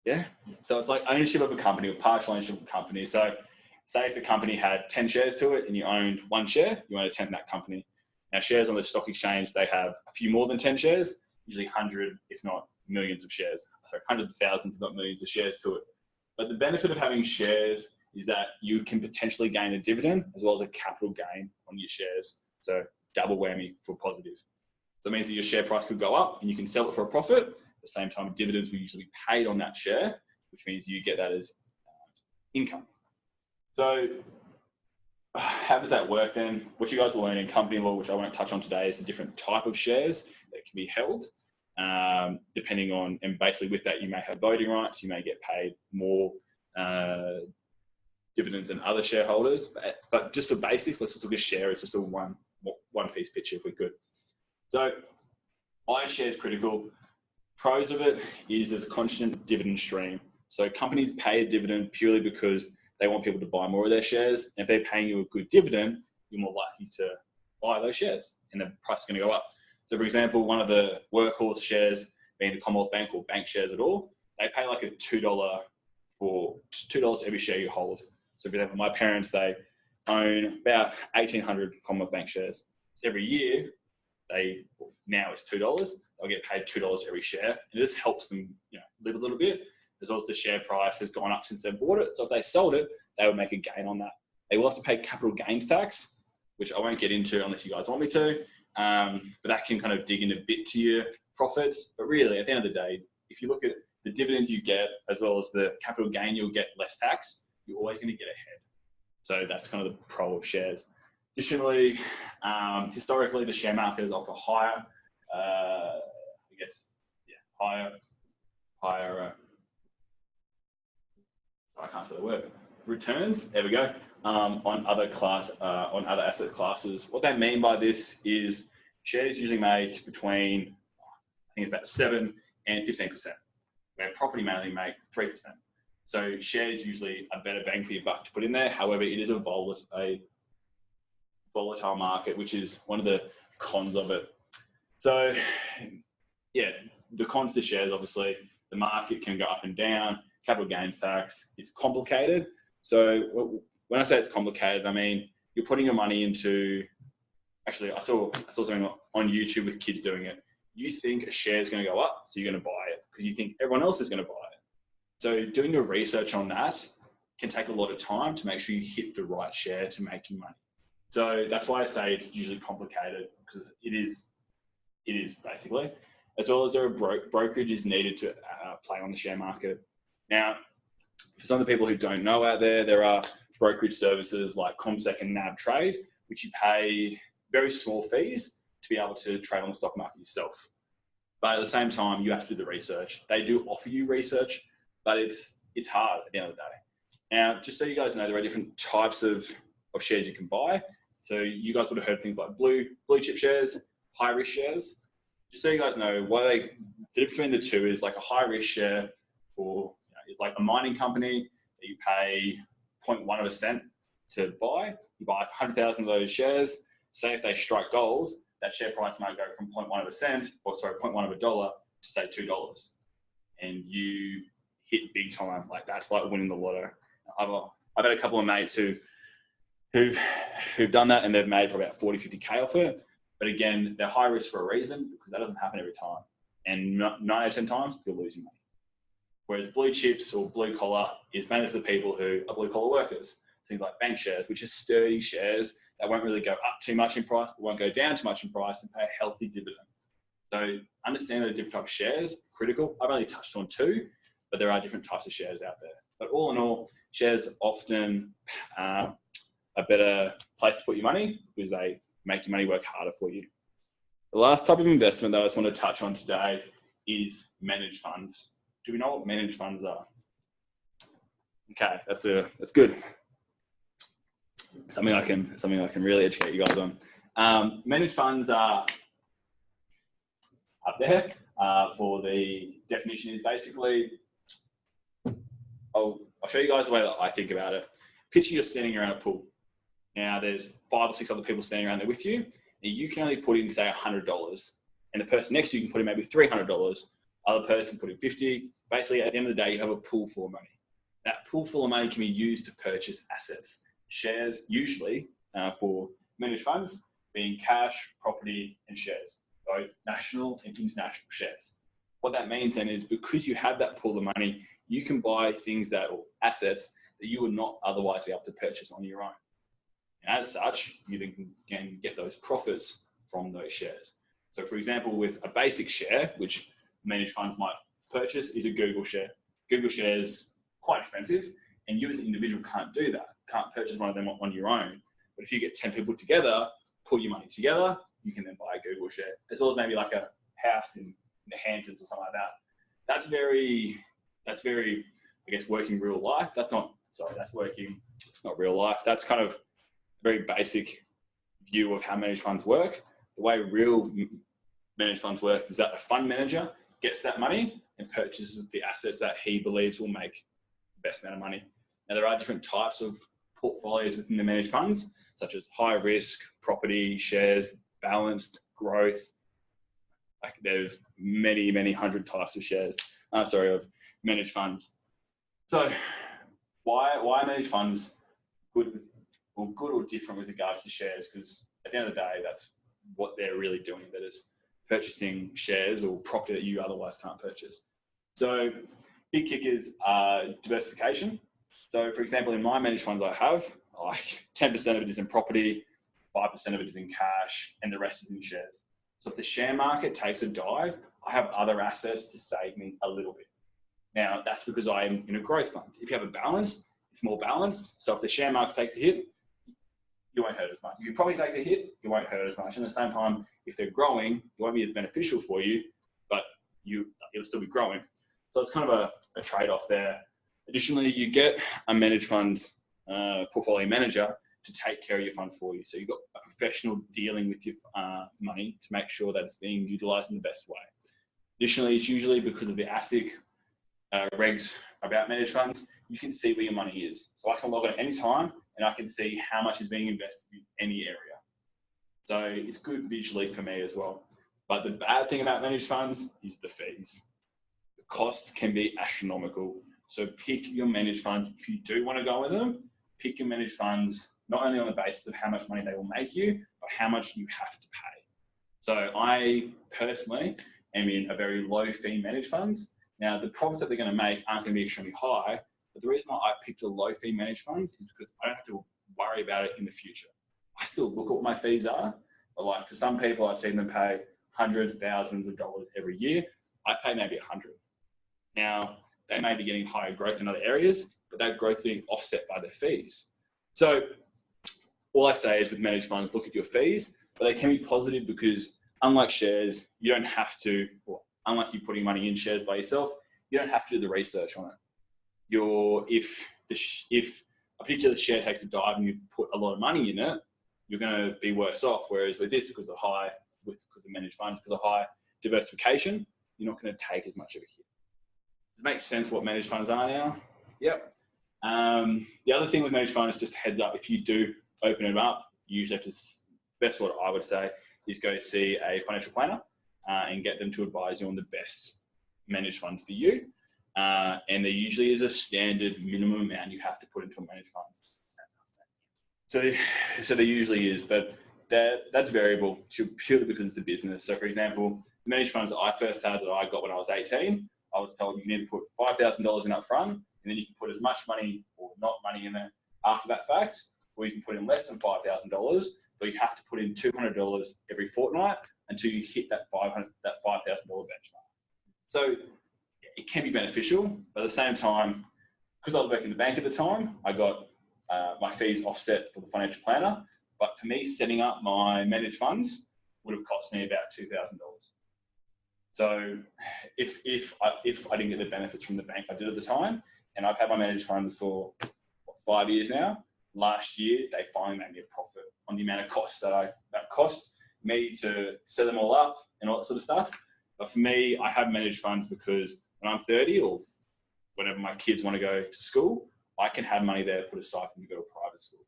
Yeah. So it's like ownership of a company or partial ownership of a company. So say if a company had 10 shares to it and you owned one share, you own a 10 in that company. Now shares on the stock exchange, they have a few more than 10 shares, usually 100, if not millions of shares. Sorry, hundreds of thousands, if not millions of shares to it. But the benefit of having shares is that you can potentially gain a dividend as well as a capital gain on your shares. So double whammy for positive. That means that your share price could go up and you can sell it for a profit. At the same time, dividends will usually be paid on that share, which means you get that as income. So how does that work then? What you guys will learn in company law, which I won't touch on today, is a different type of shares that can be held, depending on, and basically with that, you may have voting rights, you may get paid more dividends than other shareholders. But just for basics, let's just look at share. It's just a one piece picture if we could. So why share is critical? Pros of it is there's a constant dividend stream. So companies pay a dividend purely because they want people to buy more of their shares. And if they're paying you a good dividend, you're more likely to buy those shares and the price is going to go up. So for example, one of the workhorse shares being the Commonwealth Bank or bank shares at all, they pay like a $2 for $2 every share you hold. So for example, my parents, they own about 1,800 Commonwealth Bank shares. So every year, now it's $2. They'll get paid $2 every share. And it just helps them, live a little bit. As well as the share price has gone up since they bought it. So if they sold it, they would make a gain on that. They will have to pay capital gains tax, which I won't get into unless you guys want me to. But that can kind of dig in a bit to your profits. But really, at the end of the day, if you look at the dividends you get, as well as the capital gain, you'll get less tax. You're always going to get ahead. So that's kind of the pro of shares. Additionally, historically, the share market is often higher, higher, I can't say the word, returns, there we go, on other asset classes. What they mean by this is shares usually make between, I think it's about 7 and 15%, where property mainly make 3%. So shares usually a better bang for your buck to put in there. However, it is a volatile market, which is one of the cons of it. So yeah, the cons to shares, obviously, the market can go up and down, capital gains tax, it's complicated. So when I say it's complicated, I mean, you're putting your money into, actually, I saw something on YouTube with kids doing it. You think a share is going to go up, so you're going to buy it because you think everyone else is going to buy it. So doing your research on that can take a lot of time to make sure you hit the right share to make you money. So that's why I say it's usually complicated, because it is basically, as well as there are brokerages needed to play on the share market. Now, for some of the people who don't know out there, there are brokerage services like CommSec and NAB Trade, which you pay very small fees to be able to trade on the stock market yourself. But at the same time, you have to do the research. They do offer you research, but it's hard at the end of the day. Now, just so you guys know, there are different types of shares you can buy. So you guys would have heard things like blue chip shares, high risk shares. Just so you guys know, the difference between the two is like a high risk share is like a mining company that you pay 0.1 of a cent to buy. You buy 100,000 of those shares. Say if they strike gold, that share price might go from 0.1 of a cent, $0.1 of a dollar to say $2. And you hit big time. Like that's like winning the lotto. I've had a couple of mates who've done that and they've made probably about 40, 50K off it. But again, they're high risk for a reason, because that doesn't happen every time. And 9 out of 10 times, you'll lose your money. Whereas blue chips or blue collar is mainly for the people who are blue collar workers. Things like bank shares, which is sturdy shares that won't really go up too much in price, but won't go down too much in price, and pay a healthy dividend. So understand those different types of shares, critical. I've only touched on 2, but there are different types of shares out there. But all in all, shares often a better place to put your money because they make your money work harder for you. The last type of investment that I just want to touch on today is managed funds. Do we know what managed funds are? Okay, that's good. Something I can really educate you guys on. Managed funds are up there. For the definition is basically, I'll show you guys the way that I think about it. Picture you're standing around a pool. Now there's 5 or 6 other people standing around there with you, and you can only put in, say, $100, and the person next to you can put in maybe $300. Other person put in 50. Basically, at the end of the day, you have a pool full of money. That pool full of money can be used to purchase assets, shares, usually for managed funds, being cash, property, and shares, both national and international shares. What that means then is because you have that pool of money, you can buy things or assets that you would not otherwise be able to purchase on your own. And as such, you then can get those profits from those shares. So for example, with a basic share, which managed funds might purchase, is a Google share. Google shares quite expensive, and you as an individual can't do that. Can't purchase one of them on your own. But if you get 10 people together, put your money together, you can then buy a Google share, as well as maybe like a house in the Hamptons or something like that. That's very, I guess, working real life. That's working, not real life. That's kind of a very basic view of how managed funds work. The way real managed funds work is that a fund manager gets that money and purchases the assets that he believes will make the best amount of money. Now, there are different types of portfolios within the managed funds, such as high risk, property, shares, balanced, growth. Like there's many hundred types of shares, of managed funds. So why managed funds good or different with regards to shares? Because at the end of the day, that's what they're really doing. That is purchasing shares or property that you otherwise can't purchase. So big kickers are diversification. So for example, in my managed funds I have, like 10% of it is in property, 5% of it is in cash, and the rest is in shares. So if the share market takes a dive, I have other assets to save me a little bit. Now, that's because I am in a growth fund. If you have a balance, it's more balanced. So if the share market takes a hit, you won't hurt as much. If you probably take a hit, you won't hurt as much. And at the same time, if they're growing, it won't be as beneficial for you, but it'll still be growing. So it's kind of a trade-off there. Additionally, you get a managed fund portfolio manager to take care of your funds for you. So you've got a professional dealing with your money to make sure that it's being utilized in the best way. Additionally, it's usually because of the ASIC regs about managed funds, you can see where your money is. So I can log on at any time and I can see how much is being invested in any area. So it's good visually for me as well. But the bad thing about managed funds is the fees. The costs can be astronomical. So pick your managed funds. If you do want to go with them, pick your managed funds, not only on the basis of how much money they will make you, but how much you have to pay. So I personally am in a very low fee managed funds. Now, the profits that they're going to make aren't going to be extremely high, but the reason why I picked a low fee managed funds is because I don't have to worry about it in the future. I still look at what my fees are, but like for some people, I've seen them pay hundreds, thousands of dollars every year. I pay maybe 100. Now, they may be getting higher growth in other areas, but that growth being offset by their fees. So all I say is with managed funds, look at your fees, but they can be positive because unlike shares, you don't have to, unlike you putting money in shares by yourself, you don't have to do the research on it. If a particular share takes a dive and you put a lot of money in it, you're going to be worse off. Whereas with this, because of managed funds, because of high diversification, you're not going to take as much of a hit. Does it make sense what managed funds are now? Yep. The other thing with managed funds, just heads up, if you do open it up, you usually have to, best what I would say is go see a financial planner and get them to advise you on the best managed fund for you. And there usually is a standard minimum amount you have to put into managed funds. So there usually is, but that's variable purely because it's a business. So for example, the managed funds that I first had that I got when I was 18, I was told you need to put $5,000 in up front, and then you can put as much money or not money in there after that fact, or you can put in less than $5,000, but you have to put in $200 every fortnight until you hit that $5,000 benchmark. So it can be beneficial, but at the same time, because I was working in the bank at the time, I got my fees offset for the financial planner. But for me, setting up my managed funds would have cost me about $2,000. So if I didn't get the benefits from the bank I did at the time, and I've had my managed funds for 5 years now, last year they finally made me a profit on the amount of cost that cost me to set them all up and all that sort of stuff. But for me, I have managed funds because when I'm 30 or whenever my kids want to go to school, I can have money there put aside for them to go to private school.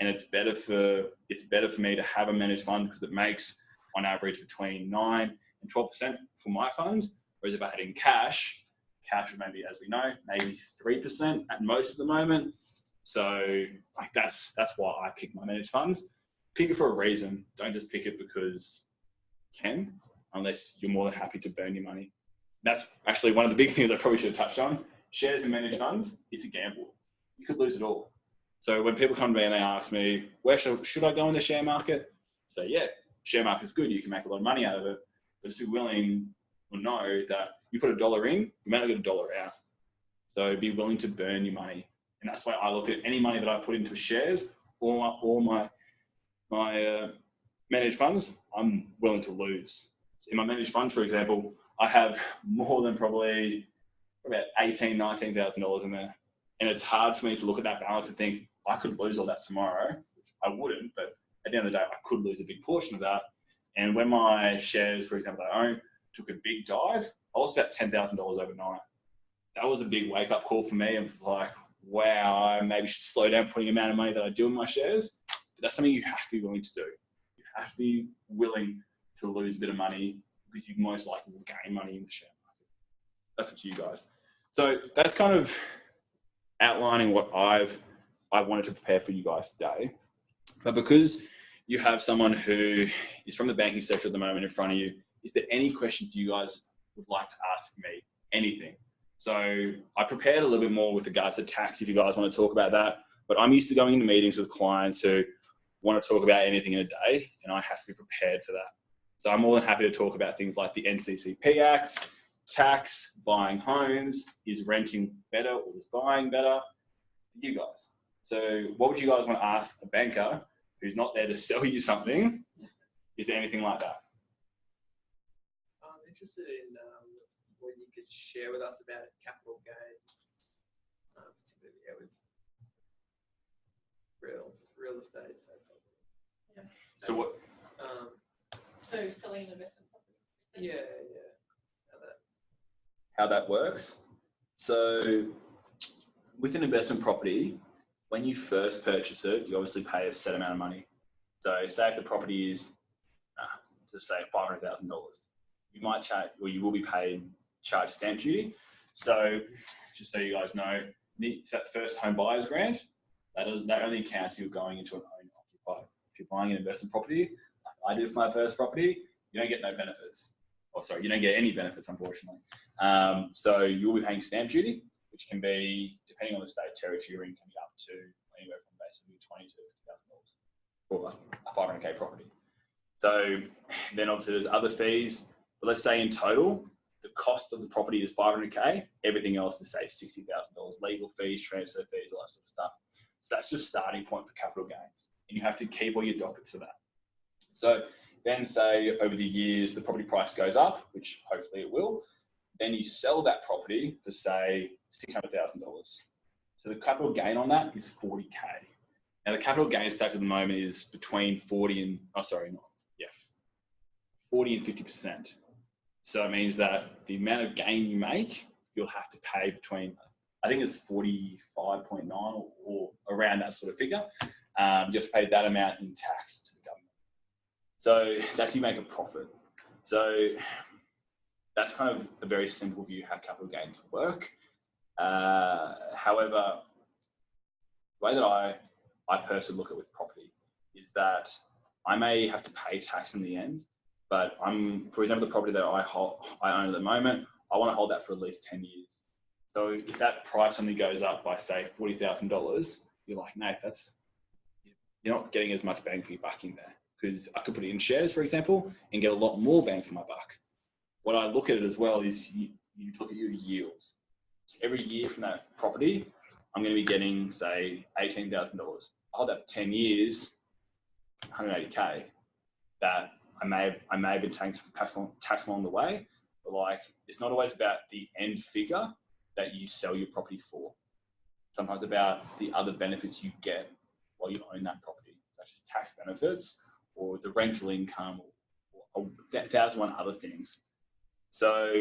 And it's better for me to have a managed fund because it makes on average between 9 and 12% for my fund. Whereas if I had in cash would maybe, as we know, maybe 3% at most at the moment. So like that's why I pick my managed funds. Pick it for a reason. Don't just pick it because you can, unless you're more than happy to burn your money. That's actually one of the big things I probably should have touched on. Shares and managed funds, it's a gamble. You could lose it all. So when people come to me and they ask me, where should I go in the share market? I say, yeah, share market's good. You can make a lot of money out of it. But just be willing or know that you put $1 in, you may not get $1 out. So be willing to burn your money. And that's why I look at any money that I put into shares or my managed funds, I'm willing to lose. In my managed fund, for example, I have more than probably about $18,000, $19,000 in there. And it's hard for me to look at that balance and think, I could lose all that tomorrow, which I wouldn't, but at the end of the day, I could lose a big portion of that. And when my shares, for example, I own, took a big dive, I lost about $10,000 overnight. That was a big wake-up call for me. And it was like, wow, I maybe should slow down putting the amount of money that I do in my shares. But that's something you have to be willing to do. You have to be willing to lose a bit of money because you most likely will gain money in the share market. That's up to you guys. So that's kind of outlining what I wanted to prepare for you guys today. But because you have someone who is from the banking sector at the moment in front of you, is there any questions you guys would like to ask me? Anything? So I prepared a little bit more with regards to tax if you guys want to talk about that. But I'm used to going into meetings with clients who want to talk about anything in a day, and I have to be prepared for that. So I'm more than happy to talk about things like the NCCP Act, tax, buying homes, is renting better or is buying better? You guys. So what would you guys want to ask a banker who's not there to sell you something? Is there anything like that? I'm interested in what you could share with us about capital gains, particularly with real estate. So probably. Yeah. So what? So selling an investment property. Yeah. How that works. So with an investment property, when you first purchase it, you obviously pay a set amount of money. So say if the property is, just say $500,000, you might charge, or you will be charged stamp duty. So just so you guys know, that first home buyer's grant, that only counts if you're going into an owner occupied. If you're buying an investment property, like I did for my first property, you don't get no benefits. You don't get any benefits, unfortunately. So you will be paying stamp duty, which can be, depending on the state territory you're in, can be up to anywhere from basically $20,000 to $50,000 for a 500K property. So then obviously there's other fees, but let's say in total, the cost of the property is $500K, everything else is say $60,000, legal fees, transfer fees, all that sort of stuff. So that's just starting point for capital gains. And you have to keep all your dockets for that. So then say over the years, the property price goes up, which hopefully it will. Then you sell that property for say $600,000. So the capital gain on that is $40K. Now the capital gains tax at the moment is between 40 and 50%. So it means that the amount of gain you make, you'll have to pay between, I think it's 45.9 or around that sort of figure. You have to pay that amount in tax to the government. So that's you make a profit. So that's kind of a very simple view how capital gains work. However, the way that I personally look at with property is that I may have to pay tax in the end, but for example, the property that I own at the moment, I want to hold that for at least 10 years. So if that price only goes up by say $40,000, you're like, Nate, you're not getting as much bang for your buck in there because I could put it in shares, for example, and get a lot more bang for my buck. What I look at it as well is you look at your yields. So every year from that property, I'm going to be getting, say, $18,000. I hold that for 10 years, 180K. That I may have been taking some tax along the way, but like it's not always about the end figure that you sell your property for. Sometimes about the other benefits you get while you own that property, such as tax benefits or the rental income or 1,001 other things. So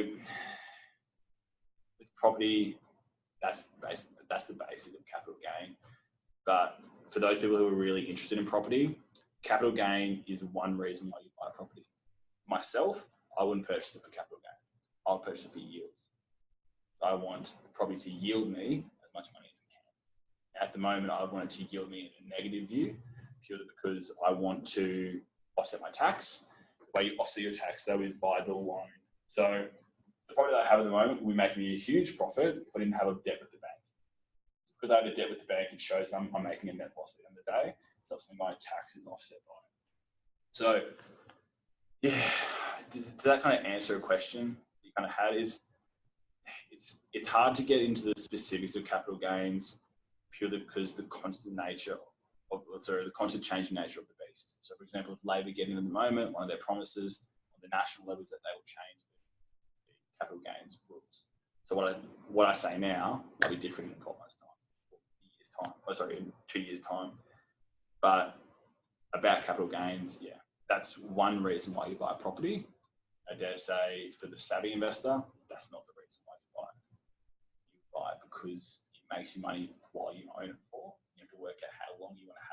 with property, that's the basic of capital gain. But for those people who are really interested in property, capital gain is one reason why you buy property. Myself, I wouldn't purchase it for capital gain. I'll purchase it for yields. I want the property to yield me as much money as it can. At the moment, I want it to yield me in a negative view, purely because I want to offset my tax. The way you offset your tax, though, is by the loan. So the property that I have at the moment will be making me a huge profit, but I didn't have a debt with the bank. Because I have a debt with the bank, it shows I'm making a net loss at the end of the day. So obviously my tax is offset by it. So, yeah, did that kind of answer a question you kind of had? It's hard to get into the specifics of capital gains purely because the constant changing nature of the beast. So, for example, if Labor get in at the moment, one of their promises on the national level is that they will change the capital gains rules. So what I say now will be different in 12 months' time, in 2 years' time. But about capital gains, yeah, that's one reason why you buy a property. I dare say for the savvy investor, that's not the reason why you buy it. You buy it because it makes you money while you own it for. You have to work out how long you want to have